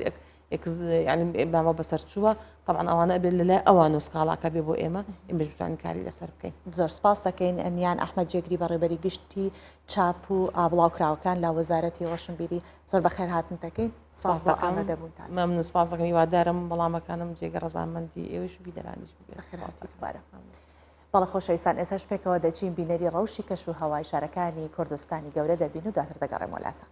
ینی مامە بەسەر چووە طبعا ئەوانە بێت لەلای ئەوان و سکاڵاکە بێ بۆ ئێمە ئێمە جوتانی کاری لەسەر بکەین زۆر سپاس دەکەین ئەنیان ئەحمەد جێگری بەڕێبەری گشتی چاپ و ئابڵاوکراوەکان لا وەزارەتی ڕۆشنبیری زۆر بەخێر هاتن دەکەین ئامادەبوونتان مەمنون سپاس دەکەم هیوادارم بەڵامەکانم جێگە ڕەزامەندی ئێوەش بیدەرانیش بێت بەڵە خۆشەویستان ئێستا پێکەوە دەچین بینەری ڕەوشی کەش و هەوای شارەکانی کوردستانی گەورە دەبین و دواتر دەگەڕێم وڵاتە.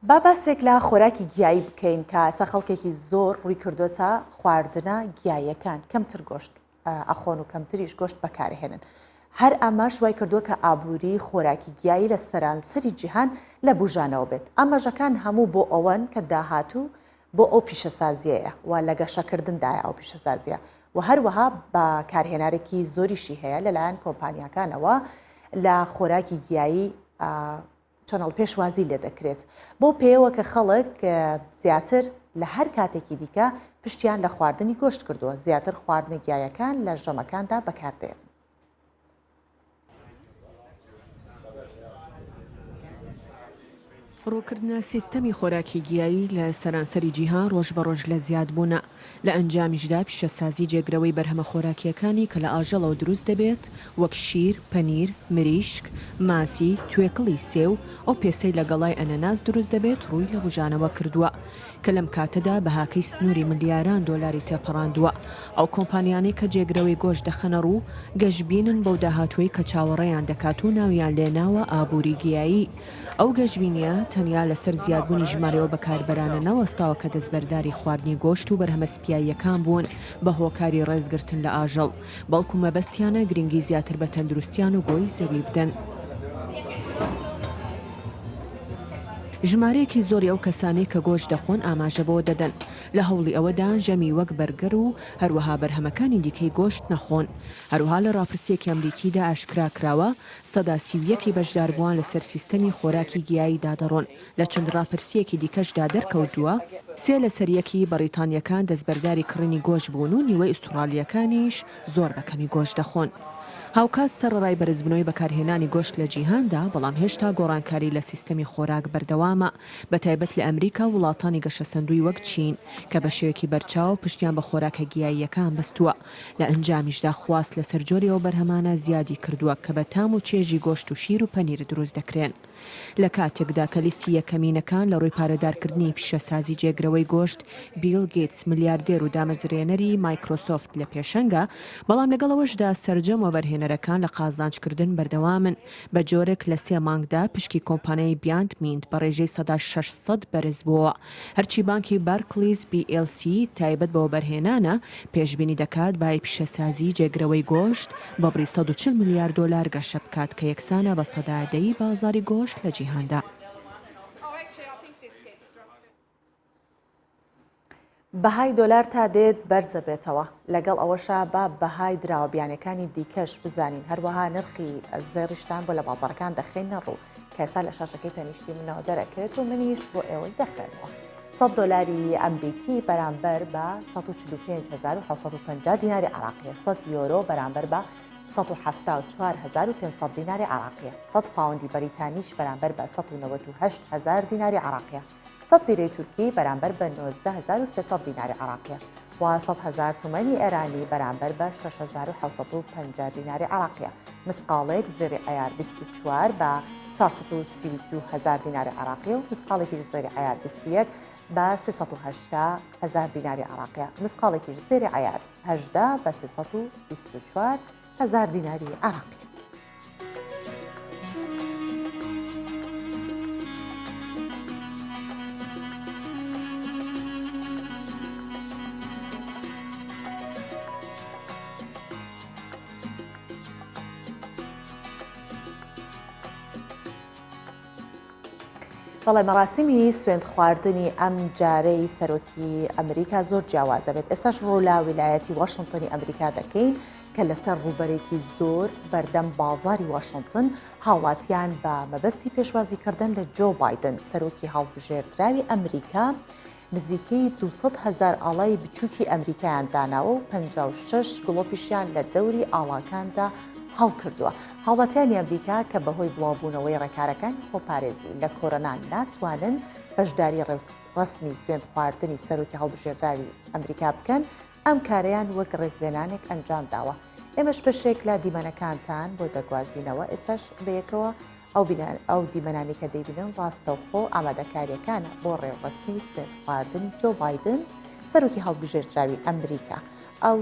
با باسێک لە خۆراکی گیایی بکەین کە ئەسا خەڵکێکی زۆر ڕووی کردوتە خواردنە گیاییەکان کەمتر گۆشت ئەخۆن و کەمتریش گۆشت بەکارهێنن. هەر ئەمەش وای کردووە کە ئابووری خۆراکی گیایی لە سەرانسەری جیهان لە بوژانەوە بێت. ئەمەژەکان هەموو بۆ ئەوەن کە داهاتوو بۆ ئەو پیشەسازیەیە و لە گەشەکردندایە ئەو پیشەسازیە و هەروەها بە کارهێنارێکی زۆریشی هەیە لەلایەن کۆمپانیاکانەوە لە خۆراکی گیایی چۆنەڵ پێشوازی لێ دەکرێت بۆ پێوە کە خەڵک زیاتر لە هەر کاتێکی دیکە پشتیان لە خواردنی گۆشت کردووە زیاتر خواردنە گیایەکان لە ژەمەکاندا بەکاردێن. ڕووکردنە سیستەمی خۆراکی گیایی لە سەرانسەری جیهان ڕۆژ بە ڕۆژ لە زیادبوونە لە ئەنجامیشدا پیشەسازی جێگرەوەی بەرهەمە خۆراکیەکانی کە لە ئاژەڵەوە دروست دەبێت وەک شیر، پەنیر، مریشک، ماسی، توێکڵی سێو ئەو پێسەی لە گەڵای ئەنەناس دروست دەبێت ڕووی لە بوژانەوە کردووە کە لەم کاتەدا بەهاکەی سنووری ملیاران دۆلاری تێپەڕاندووە. ئەو کۆمپانیانەی کە جێگرەوەی گۆشت دەخەنە ڕوو گەشتبینن بەو داهاتووی کە چاوەڕێیان دەکات و ناویان لێناوە ئابووری گیایی. ئەو گەشتبینیە تەنیا لەسەر زیادبوونی ژمارەوە بەکاربەرانە نەوەستاوە کە دەستبەرداری خواردنی گۆشت و بەرهەمە سپیاییەکان بوون بە هۆکاری ڕێزگرتن لە ئاژەڵ بەڵکو مەبەستیانە گرنگی زیاتر بە تەندروستیان و گۆی زەوی بدەن. ژمارەیەکی زۆری ئەو کەسانەی کە گۆشت دەخۆن ئاماژەبەوە دەدەن لە هەوڵی ئەوەدا ژەمی وەک بەرگەر و هەروەها بەرهەمەکانی دیکەی گۆشت نەخۆن. هەروها لە ڕاپرسیەکی ئەمریکیدا ئاشکرا کراوە سەدا 31 بەشداربووان لەسەر سیستەمی خۆراکی گیایی دادەڕۆن لە چەند ڕاپرسیەکی دیکەشدا دەرکەوتووە 3 لە سەریەکی بەریتانیەکان دەستبەرداری کڕنی گۆشت بوون و نیوەی ئوسترالیەکانیش زۆر بەکەمی گۆشت دەخۆن. هاوکات سەرڕای بەرزبوونەوەی بەکارهێنانی گۆشت لە جیهاندا بەڵام هێشتا گۆڕانکاری لە سیستەمی خۆراک بەردەوامە بەتایبەت لە ئەمریکا وڵاتانی گەشەسەندووی وەک چین کە بە شێوەیەکی بەرچاو پشتیان بە خۆراکە گیاییەکان بەستووە. لە ئەنجامیشدا خواست لەسەر جۆری ئەو بەرهەمانە زیادی کردووە کە بە تام و چێژی گۆشت و شیر و پەنیر دروست دەکرێن. لە کاتێکدا کە لیستی یەکەمینەکان لە ڕووی پارەدارکردنی پیشەسازی جێگرەوەی گۆشت بیل گیتس ملیاردێر و دامەزرێنەری مایکرۆسۆفت لە پێشەنگە بەڵام لەگەڵەوەشدا سەرجەم وەبەرهێنەرەکان لە قازانجکردن بەردەوامن بە جۆرێک لە 3 مانگدا پشکی کۆمپانیای بیاند میند بە ڕێژەی 600 بەرز بووە. هەرچی بانکی بارکلیز BLC تایبەت بە وەبەرهێنانە پێشبینی دەکات بای پیشەسازی جێگرەوەی گۆشت بە بڕی 140 میلیارد دۆلار گەشە بکات کە یەکسانە بە سەدادەیی بازاری گۆشت لە جیهاندا. بەهای دۆلار تا دێت بەرزە بێتەوە لەگەڵ ئەوەشە بە بەهای دراوەبیانەکانی دیکەش بزانین هەروەها نرخی زێڕشتان بۆ لە بازارەکان دەخێنە ڕوو کە ئێستا لە شاشەکەی تەنیشتی منەوە دەرەکرێت و منیش بۆ ئێوەی دەخێنەوە. 100 دۆلاری ئەمریکی بەرامبەر بە 145,750 دیناری عراقی، 100 یۆرۆ بەرامبەر بە 174,500 دیناری عراقیە. 100 پاوەندی بەریتانیش بەرامبەر بە 198,000 دیناری عراقیە. 100 لیرەی تورکی بەرامبەر بە 19,300 دیناری عراقیە. و 100,000 تومانی ئێرانی بەرامبەر بە 6,750 دیناری عراقیە. مسقالێک زێری عیار 24 بە 432,000 دیناری عراقیە و مسقالێکی زێری عیار 21 بە 380,000 دیناری عراقیە. مسقالێکی زێری عیار 18 بە 324,000 دیناری عراقیە. بەڵێ مەراسیمی سوێند خواردنی ئەم جارەی سەرۆکی ئەمریکا زۆر جیاوازە بێت. ئێستاش ڕۆلا ویلایەتی واشنگتنی ئەمریکا دەکەین کە لەسەر ڕووبەرێکی زۆر بەردەم بازاری واشنگتن هاوڵاتیان بە مەبەستی پێشوازیکردن لە جۆ بایدن سەرۆکی هەڵبژێردراوی ئەمریکا نزیکەی 200,000 ئاڵای بچووکی ئەمریکایان داناوە و 56 گڵۆپیشیان لە دەوری ئاڵاکاندا هەڵ کردووە. هاوڵاتیانی ئەمریکا کە بەهۆی بڵاوبوونەوەی ڕێکارەکانی خۆپارێزی لە کۆرۆنا ناتوانن بەشداری ڕسمی سوێند خواردنی سەرۆکی هەڵبژێردراوی ئەمریکا بکەن، ئەم کارەیان وەک ڕێزلێنانێک ئەنجام داوە. ئێمەش بەشێک لە دیمەنەکانتان بۆ دەگوازینەوە. ئێستاش بەیەکەوە ئەو دیمەنانی کە دەیبینن ڕاستەوخۆ ئامادەکاریەکانە بۆ ڕێوەسمی سوێند خواردنی جۆ بایدن سەرۆکی هەڵبژێردراوی ئەمریکا. ئەو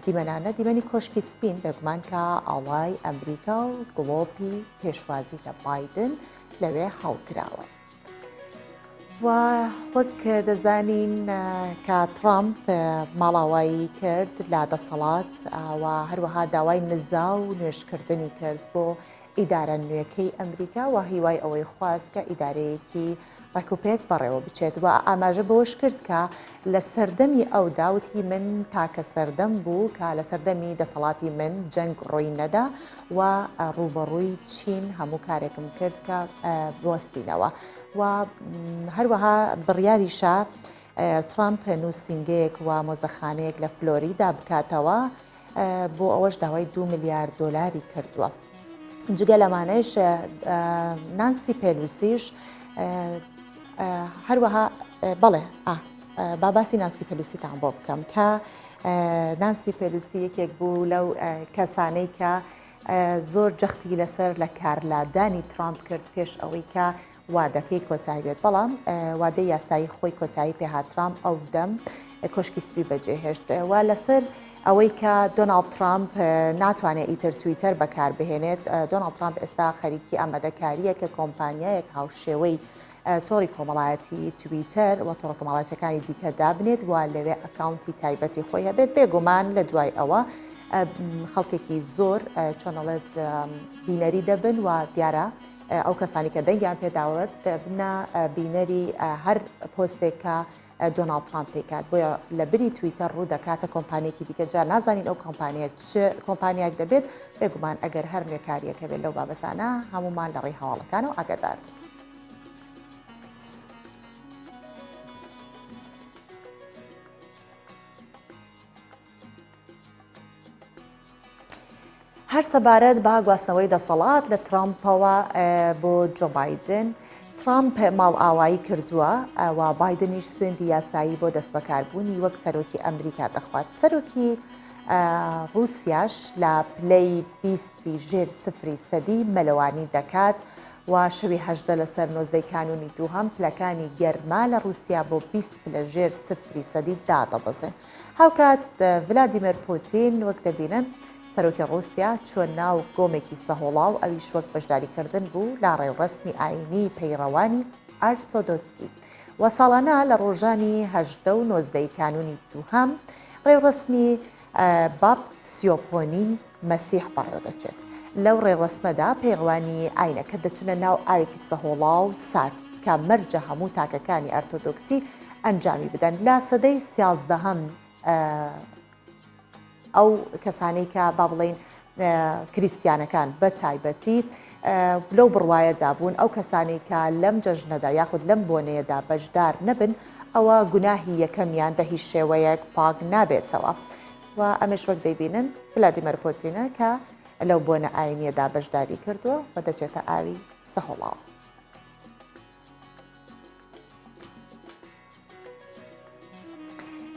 دیمەنانە دیمەنی کۆشکی سپین بێگومان کە ئاڵای ئەمریکا و گڵۆپی پێشوازی لە بایدن لەوێ هەڵکراوە. و وەک دەزانین کە ترامپ ماڵاوایی کرد لا دەسەڵات و هەروەها داوای نزا و نوێشکردنی کرد بۆ ئیدارە نوێەکەی ئەمریکا و هیوای ئەوەی خواست کە ئیدارەیەکی ڕێکوپێک بەڕێوە بچێت و ئاماژە بەوەش کرد کە لە سەردەمی ئەو داوتی من تاکە سەردەم بوو کە لە سەردەمی دەسەڵاتی من جەنگ ڕووی نەدا و ڕوبەڕووی چین هەموو کارێکم کرد کە بوەستینەوە و هەروەها بڕیاریشە ترامپ نووسینگەیەک و مۆزەخانەیەک لە فلۆریدا بکاتەوە بۆ ئەوەش داوای 2 میلیارد دۆلاری کردووە. جگە لەمانەش نانسی پێلوسیش هەروەها بەڵێ باباسی نانسی پێلوسیتان بۆ بکەم کە نانسی پێلوسی یەکێک بوو لەو کەسانەی کە زۆر جەختی لەسەر لە کارلادانی ترامپ کرد پێش ئەوەی کە وادەکەی کۆتایی بێت، بەڵام وادەی یاسایی خۆی کۆتایی پێهات ترامپ ئەو دەم کۆشکی سپی بەجێهێشت و لەسەر ئەوەی کە دۆناڵد ترامپ ناتوانێت ئیتر تویتەر بەکاربهێنێت. دۆناڵد ترامپ ئێستا خەریکی ئامادەکاریە کە کۆمپانیایەک هاوشێوەی تۆڕی کۆمەڵایەتی تویتەر و تۆڕە کۆمەڵایەتەکانی دیکە دابنێت و لەوێ ئەکاونتی تایبەتی خۆی هەبێت. بێگومان لە دوای ئەوە خەڵکێکی زۆر چۆنەڵێت بینەری دەبن و دیارە ئەو کەسانی کە دەنگیان پێداوت بنە بینەری هەر پۆستێکە دۆناڵد ترامپ تێکات، بۆیە لە بری تویتەر ڕوو دەکاتە کۆمپانیەکی دیکە جار نازانین ئەو کۆمپانیە کۆمپانیاک دەبێت. بێگومان ئەگەر هەر نوێکاریەکە بێت لەو بابەتانە هەمومان لە ڕێی هەواڵەکانەوە ئاگادار. هەر سەبارەت بە گواستنەوەی دەسەڵات لە ترامپەوە بۆ جۆ بایدن، ترامپ ماڵ ئاوایی کردووە و بایدنیش سوێندی یاسایی بۆ دەست بەکاربوونی وەک سەرۆکی ئەمریکا دەخوات. سەرۆکی رووسیاش لە پلەی 20 ژێر 0% مەلەوانی دەکات و شەوی 18 لەسەر 19 کانونی دووهەم پلەکانی گەرما لە رووسیا بۆ 20 پلە ژێر 0% دادەبەزن. هاوکات ڤلادیمیر پوتین وەک دەبینن سەرۆکی رووسیا چۆن ناو گۆمێکی سەهۆڵاو ئەویش وەک بەشداریکردن بوو لە ڕێوڕسمی ئاینی پەیڕەوانی ئارسۆدۆسکی و ساڵانە لە ڕۆژانی 18 و 19 کانونی دووهەم ڕێوڕسمی باپتسیۆپۆنی مەسیح بەڕێوە دەچێت. لەو ڕێوەسمەدا پەیڕەوانی ئاینەکە دەچنە ناو ئاوێکی سەهۆڵاو سارد کە مەرجە هەموو تاکەکانی ئەرتۆدۆکسی ئەنجامی بدەن. لە سەدەی 13هەم ئەو کەسانەی کە با بڵێن کریسیانەکان بە تایبەتی لەو بڕوایەدا بوون، ئەو کەسانی کە لەم جەژنەدا یاخود لەم بۆنەیەدا بەشدار نەبن، ئەوە گوناهی یەکەمیان بە هیچ شێوەیەک پاک نابێتەوە. و ئەمەش وەک دەیبینن ڤلادیمیر پوتینە کە لەو بۆنە ئاینیەدا بەشداری کردووە و دەچێتە ئاوی سەهۆڵاو.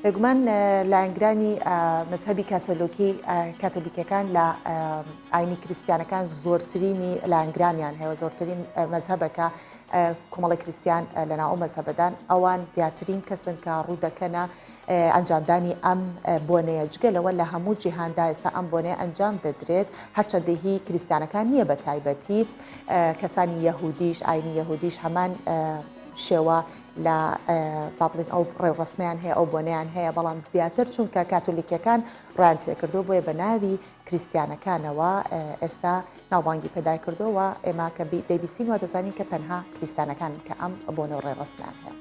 بێگومان لایەنگرانی مەزهەبی کاتۆلیکەکان لە ئاینی کریسیانەکان زۆرترینی لایەنگرانیان هەیە، زۆرترین مەزهەبەکە کۆمەڵی کریسیان لەناو مەزهەبەدان ئەوان زیاترین کەسن کە ڕوو دەکەنە ئەنجامدانی ئەم بۆنەیە. جگەلەوە لە هەموو جیهاندا ئێستا ئەم بۆنەیە ئەنجام دەدرێت، هەرچەندەهی کریسیانەکان نییە بە تایبەتی، کەسانی یەهودیش ئاینی یەهودیش هەمان شێوە لە بابلین ئەو ڕێوڕسمیان هەیە، ئەو بۆنیان هەیە، بەڵام زیاتر چونکە کاتۆلیکەکان ڕیان تێکردو بۆیە بە ناوی کریسیانەکانەوە ئێستا ناوبانگی پێدای کردووە ئێمە کە دەیبیستین و دەزانین کە تەنها کریسیانەکان کە ئەم بۆنە و ڕێوڕسمیان هەیە.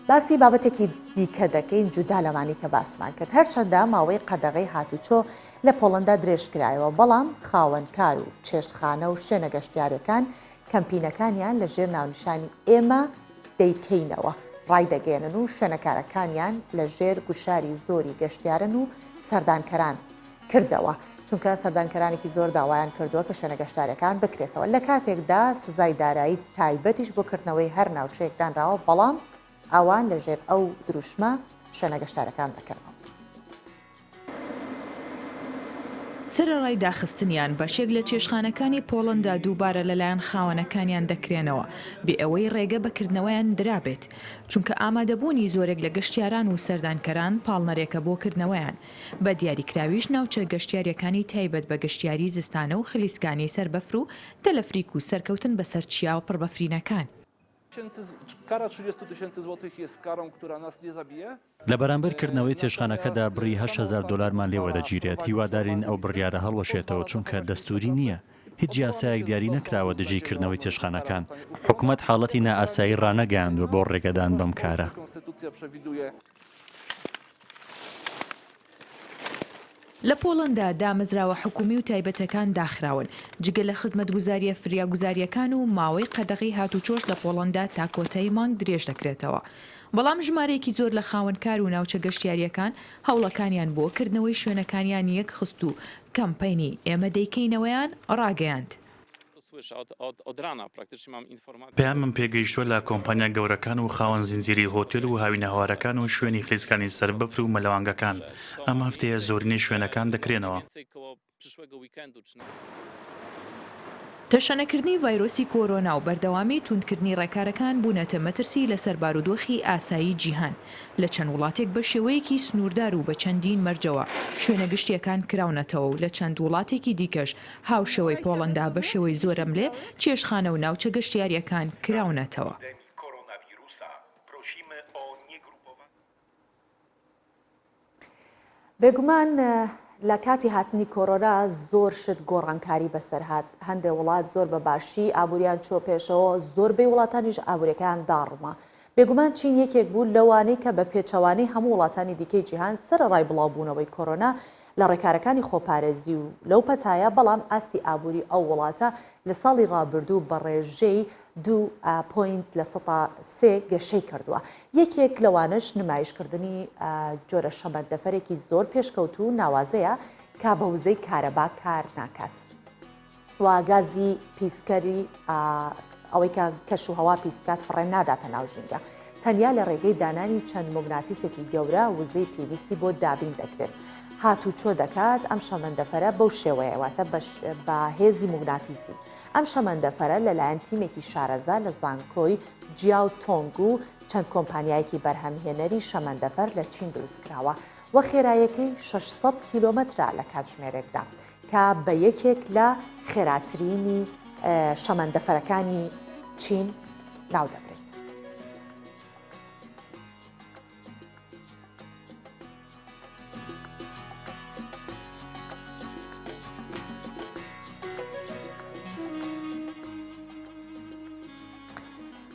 باسی بابەتێکی دیکە دەکەین جودا لەمانی کە باسمان کرد، هەرچەندە ماوەی قەدەغەی هاتوچۆ لە پۆڵەندا درێژ کرایەوە، بەڵام خاوەنکار و چێشتخانە و شوێنە گەشتیارەکان کەمپینەکانیان لە ژێر ناونیشانی ئێمە دەیکەینەوە، ڕایدەگەێنن و شوێنەکارەکانیان لە ژێر گوشاری زۆری گەشتیارن و سەردانکەران کردەوە، چونکە سەردانکەرانێکی زۆر داوایان کردووە کە شوێنە گەشتارەکان بکرێتەوە. لە کاتێکدا سزای دارایی تایبەتیش بۆ کردنەوەی هەر ناوچەیەکدانراوە، بەڵام ئەوان لە ژێر ئەو دروشمە شوێنە گەشتارەکان دەکەنەوە. سەرەڕای داخستنیان بەشێک لە چێشخانەکانی پۆڵەندا دووبارە لەلایەن خاوەنەکانیان دەکرێنەوە بێ ئەوەی ڕێگە بەکردنەوەیان درابێت، چونکە ئامادەبوونی زۆرێک لە گەشتیاران و سەردانکەران پاڵنەرێکە بۆ کردنەوەیان. بە دیاریکراویش ناوچە گەشتیاریەکانی تایبەت بە گەشتیاری زستانە و خلیسکانی سەربەفر و تەلەفریک و سەرکەوتن بەسەر چیا و پڕبەفرینەکان. Kara 30 000 złotych jest karą, która nas nie zabije. لە بەرامبەرکردنەوەی چێشخانەکەدا بڕی 8,000 دلارمان لێوە دەگیرێت. هیوادارین ئەو بڕیارە هەڵوەشێتەوە چونکە دەستوری نییە. هیچ یاسایەک دیاری نەکراوە دژیکردنەوەی چێشخانەکان. حکوومەت حاڵەتی نائاسایی ڕانەگەاندووە بۆ ڕێگەدان بەم کارە. لە پۆڵەندا دامەزراوە حکومی و تایبەتەکان داخراون، جگە لە خزمەتگوزاریە فریاگوزاریەکان و ماوەی قەدەغی هاتوچۆش لە پۆڵەندا تا کۆتایی مانگ درێژ دەکرێتەوە. بەڵام ژمارەیەکی زۆر لە خاوەنکار و ناوچە گەشتیاریەکان هەوڵەکانیان بۆ کردنەوەی شوێنەکانیان یەک خست و کەمپەینی ئێمە دەیکەینەوەیان ڕاگەیاند. پێیانم پێگەیشتووە لە کۆمپانیا گەورەکان و خاوەن زنجیری هۆتێل و هاوینە هەوارەکان و شوێنی خلیسکانی سەربەفر و مەلەوانگەکان ئەم هەفتەیە زۆرینەی شوێنەکان دەکرێنەوە. تەشەنەکردنی ڤایرۆسی کۆرۆنا و بەردەوامی توندکردنی ڕێکارەکان بوونەتە مەترسی لەسەر بارودۆخی ئاسایی جیهان. لە چەند وڵاتێک بە شێوەیەکی سنووردار و بە چەندین مەرجەوە شوێنە گشتیەکان کراونەتەوە و لە چەند وڵاتێکی دیکەش هاوشەوەی پۆڵەندا بە شێوەی زۆرم لێ چێشخانە و ناوچە گەشتیاریەکان کراونەتەوە. بێگومان لە کاتی هاتنی کۆرۆنا زۆر شت گۆڕانکاری بەسەرهات، هەندێک وڵات زۆر بە باشی ئابووریان چۆ پێشەوە، زۆربەی وڵاتانیش ئابووریەکان داڕما. بێگومان چین یەکێک بوو لەوانەی کە بە پێچەوانەی هەموو وڵاتانی دیکەی جیهان سەرەڕای بڵاوبوونەوەی کۆرۆنا لە ڕێکارەکانی خۆپارێزی و لەو پەتایە، بەڵام ئاستی ئابووری ئەو وڵاتە لە ساڵی ڕابردوو بە ڕێژەی 2.3 گەشەی کردووە. یەکێک لەوانش نمایشکردنی جۆرە شەمەندەفەرێکی زۆر پێشکەوت و ناوازەیە کە بە وزەی کارەبا کار ناکات. واگازی پیسکەری ئەوەی کە کەش و هەوا پیس بکات فڕێ ناداتە ناو ژینگە. تەنیا لە ڕێگەی دانانی چەند موگناتیسێکی گەورە وزەی پێویستی بۆ دابین دەکرێت. هاتوچۆ دەکات ئەم شەمەندەفەرە بەو شێوەیە، واتە بە هێزی موگناتیسی. ئەم شەمەندەفەرە لەلایەن تیمێکی شارەزا لە زانکۆی جیاو تۆنگ و چەند کۆمپانیایەکی بەرهەمهێنەری شەمەندەفەر لە چین دروستکراوە و خێرایەکەی 600 کیلۆمەترە لە کاتژمێرێکدا، کە بە یەکێک لە خێراترینی شەمەندەفەرەکانی چین ناو دەبرێت.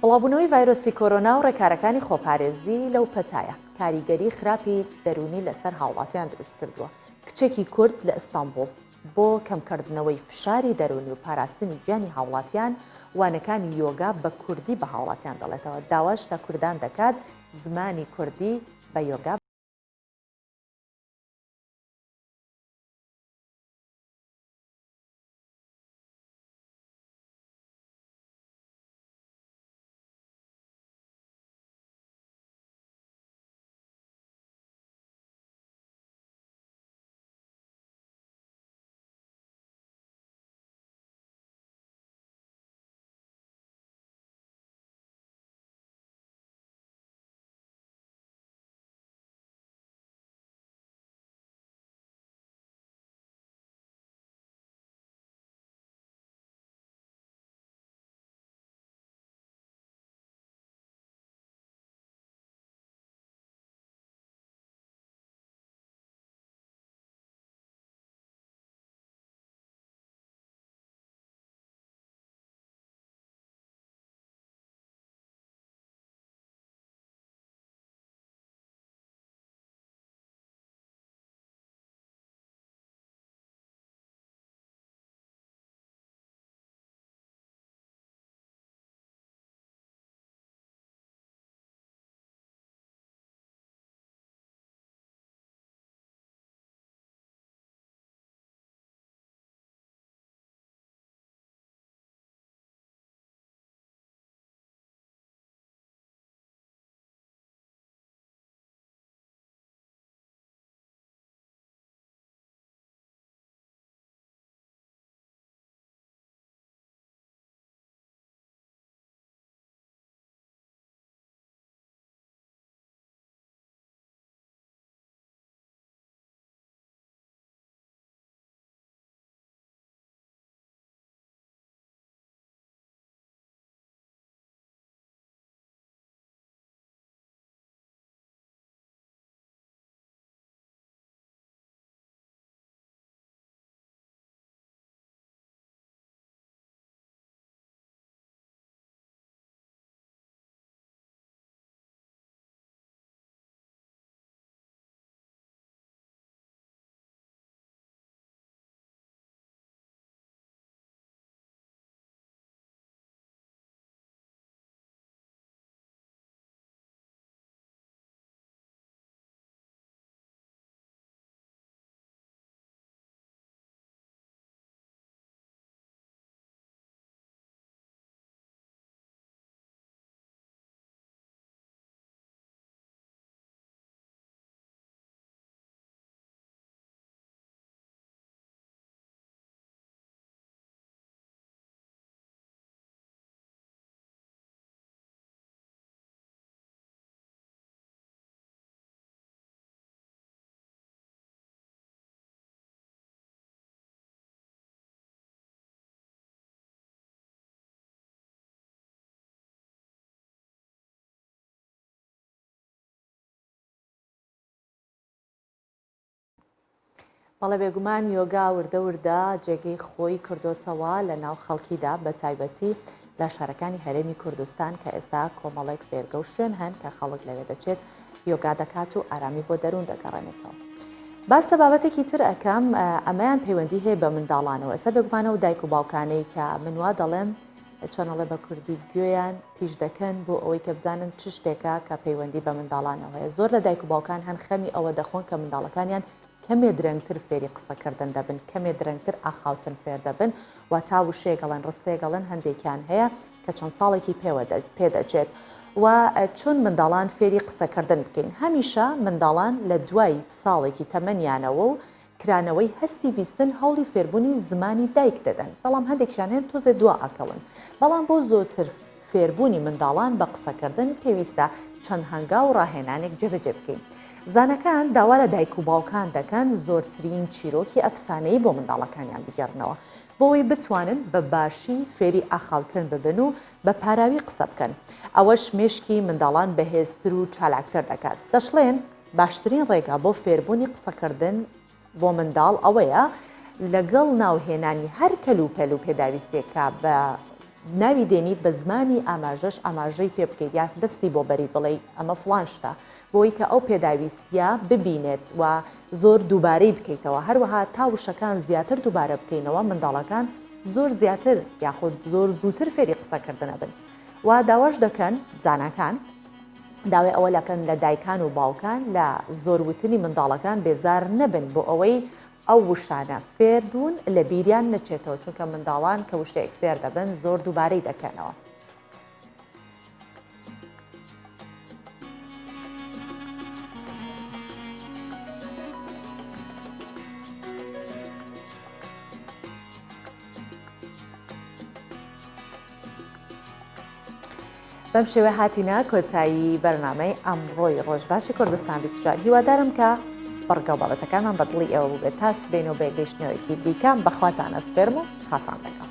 بڵاوبوونەوەی ڤایرۆسی کۆرۆنا و ڕێکارەکانی خۆپارێزی لەو پەتایە کاریگەری خراپی دەرونی لەسەر هاوڵاتیان دروست کردووە. کچێکی کورد لە ئیستانبوڵ بۆ کەمکردنەوەی فشاری دەرونی و پاراستنی گیانی هاوڵاتیان وانەکانی یۆگا بە کوردی بە هاوڵاتیان دەڵێتەوە. داواش لە کوردان دەکات زمانی کوردی بە یۆگا بەڵێ بێگومان یۆگا وردە وردە جێگەی خۆی کردوتەوە لە ناو خەڵکیدا بە تایبەتی لە شارەکانی هەرێمی کوردستان کە ئێستا کۆمەڵێک فێرگە و شوێن هەن کە خەڵک لەوێ دەچێت یۆگا دەکات و ئارامی بۆ دەروون دەگەڕێنێتەوە. باستە بابەتێکی تر ئەەکەم ئەمەیان پەیوەندی هەیە بە منداڵانەوە. ئێستا بێگومانە و دایک و باوکانەی کە منوا دەڵێم چۆنەڵێ بە کوردی گوێیان پیش دەکەن بۆ ئەوەی کە بزانن چ شتێکە کە پەیوەندی بە منداڵانەوەیە. زۆر لە دایک و باوکان هەن خەمی ئەوە دەخۆن کە منداڵەکانیان کەمێ درەنگتر فێری قسەکردن دەبن، کەمێ درەنگتر ئاخاوتن فێر دەبن و تا وشێگەڵن ڕستێگەڵن هەندێکیان هەیە کە چەند ساڵێکی پێدەچێت و چۆن منداڵان فێری قسەکردن بکەین. هەمیشە منداڵان لە دوای ساڵێکی تەمەنیانەوە و کرانەوەی هەستی بیستن هەوڵی فێربوونی زمانی دایک دەدەن، بەڵام هەندێکشان هێن تۆزێ دوا ئەکەون. بەڵام بۆ زۆرتر فێربوونی منداڵان بە قسەکردن پێویستە چەند هەنگا و ڕاهێنانێک جێبەجێ بکەین. زانەکان داوا لە دایک و باوکان دەکەن زۆرترین چیرۆکی ئەفسانەی بۆ منداڵەکانیان بگەڕنەوە بۆەوەی بتوانن بە باشی فێری ئاخاوتن ببن و بە پاراوی قسە بکەن. ئەوەش مێشکی منداڵان بەهێزتر و چالاکتر دەکات. دەشڵێن باشترین ڕێگا بۆ فێربوونی قسەکردن بۆ منداڵ ئەوەیە لەگەڵ ناوهێنانی هەر کەلوپەل و پێداویستێکە بە ناوی دێنیت بە زمانی ئاماژەش ئاماژەی پێ بکەیت یان دەستی بۆ بەری بڵێ ئەمە فڵان شتە بۆی کە ئەو پێداویستە ببینێت و زۆر دووبارەی بکەیتەوە. هەروەها تا وشەکان زیاتر دووبارە بکەینەوە منداڵەکان زۆر زیاتر یاخود زۆر زووتر فێری قسەکردنە بن. و داواش دەکەن زانەکان داوای ئەوە لەکەن لە دایکان و باوکان لە زۆروتنی منداڵەکان بێزار نەبن بۆ ئەوەی ئەو وشانە فێر بوون لە بیریان نەچێتەوە، چونکە منداڵان کە وشەیەک فێر دەبن زۆر دووبارەی دەکەنەوە. بەم شێوە هاتینا کۆتایی بەرنامەی ئەمڕۆی ڕۆژباشی کوردستان 24. هیوادارم کە بەڕگە و بابەتەکانمان بەدڵی ئێوە بوو بێت تا سبێن و بێگەیشتنەوەیکی دیکەم بەخواتان ئەسپێرم و خاتان دەکەم.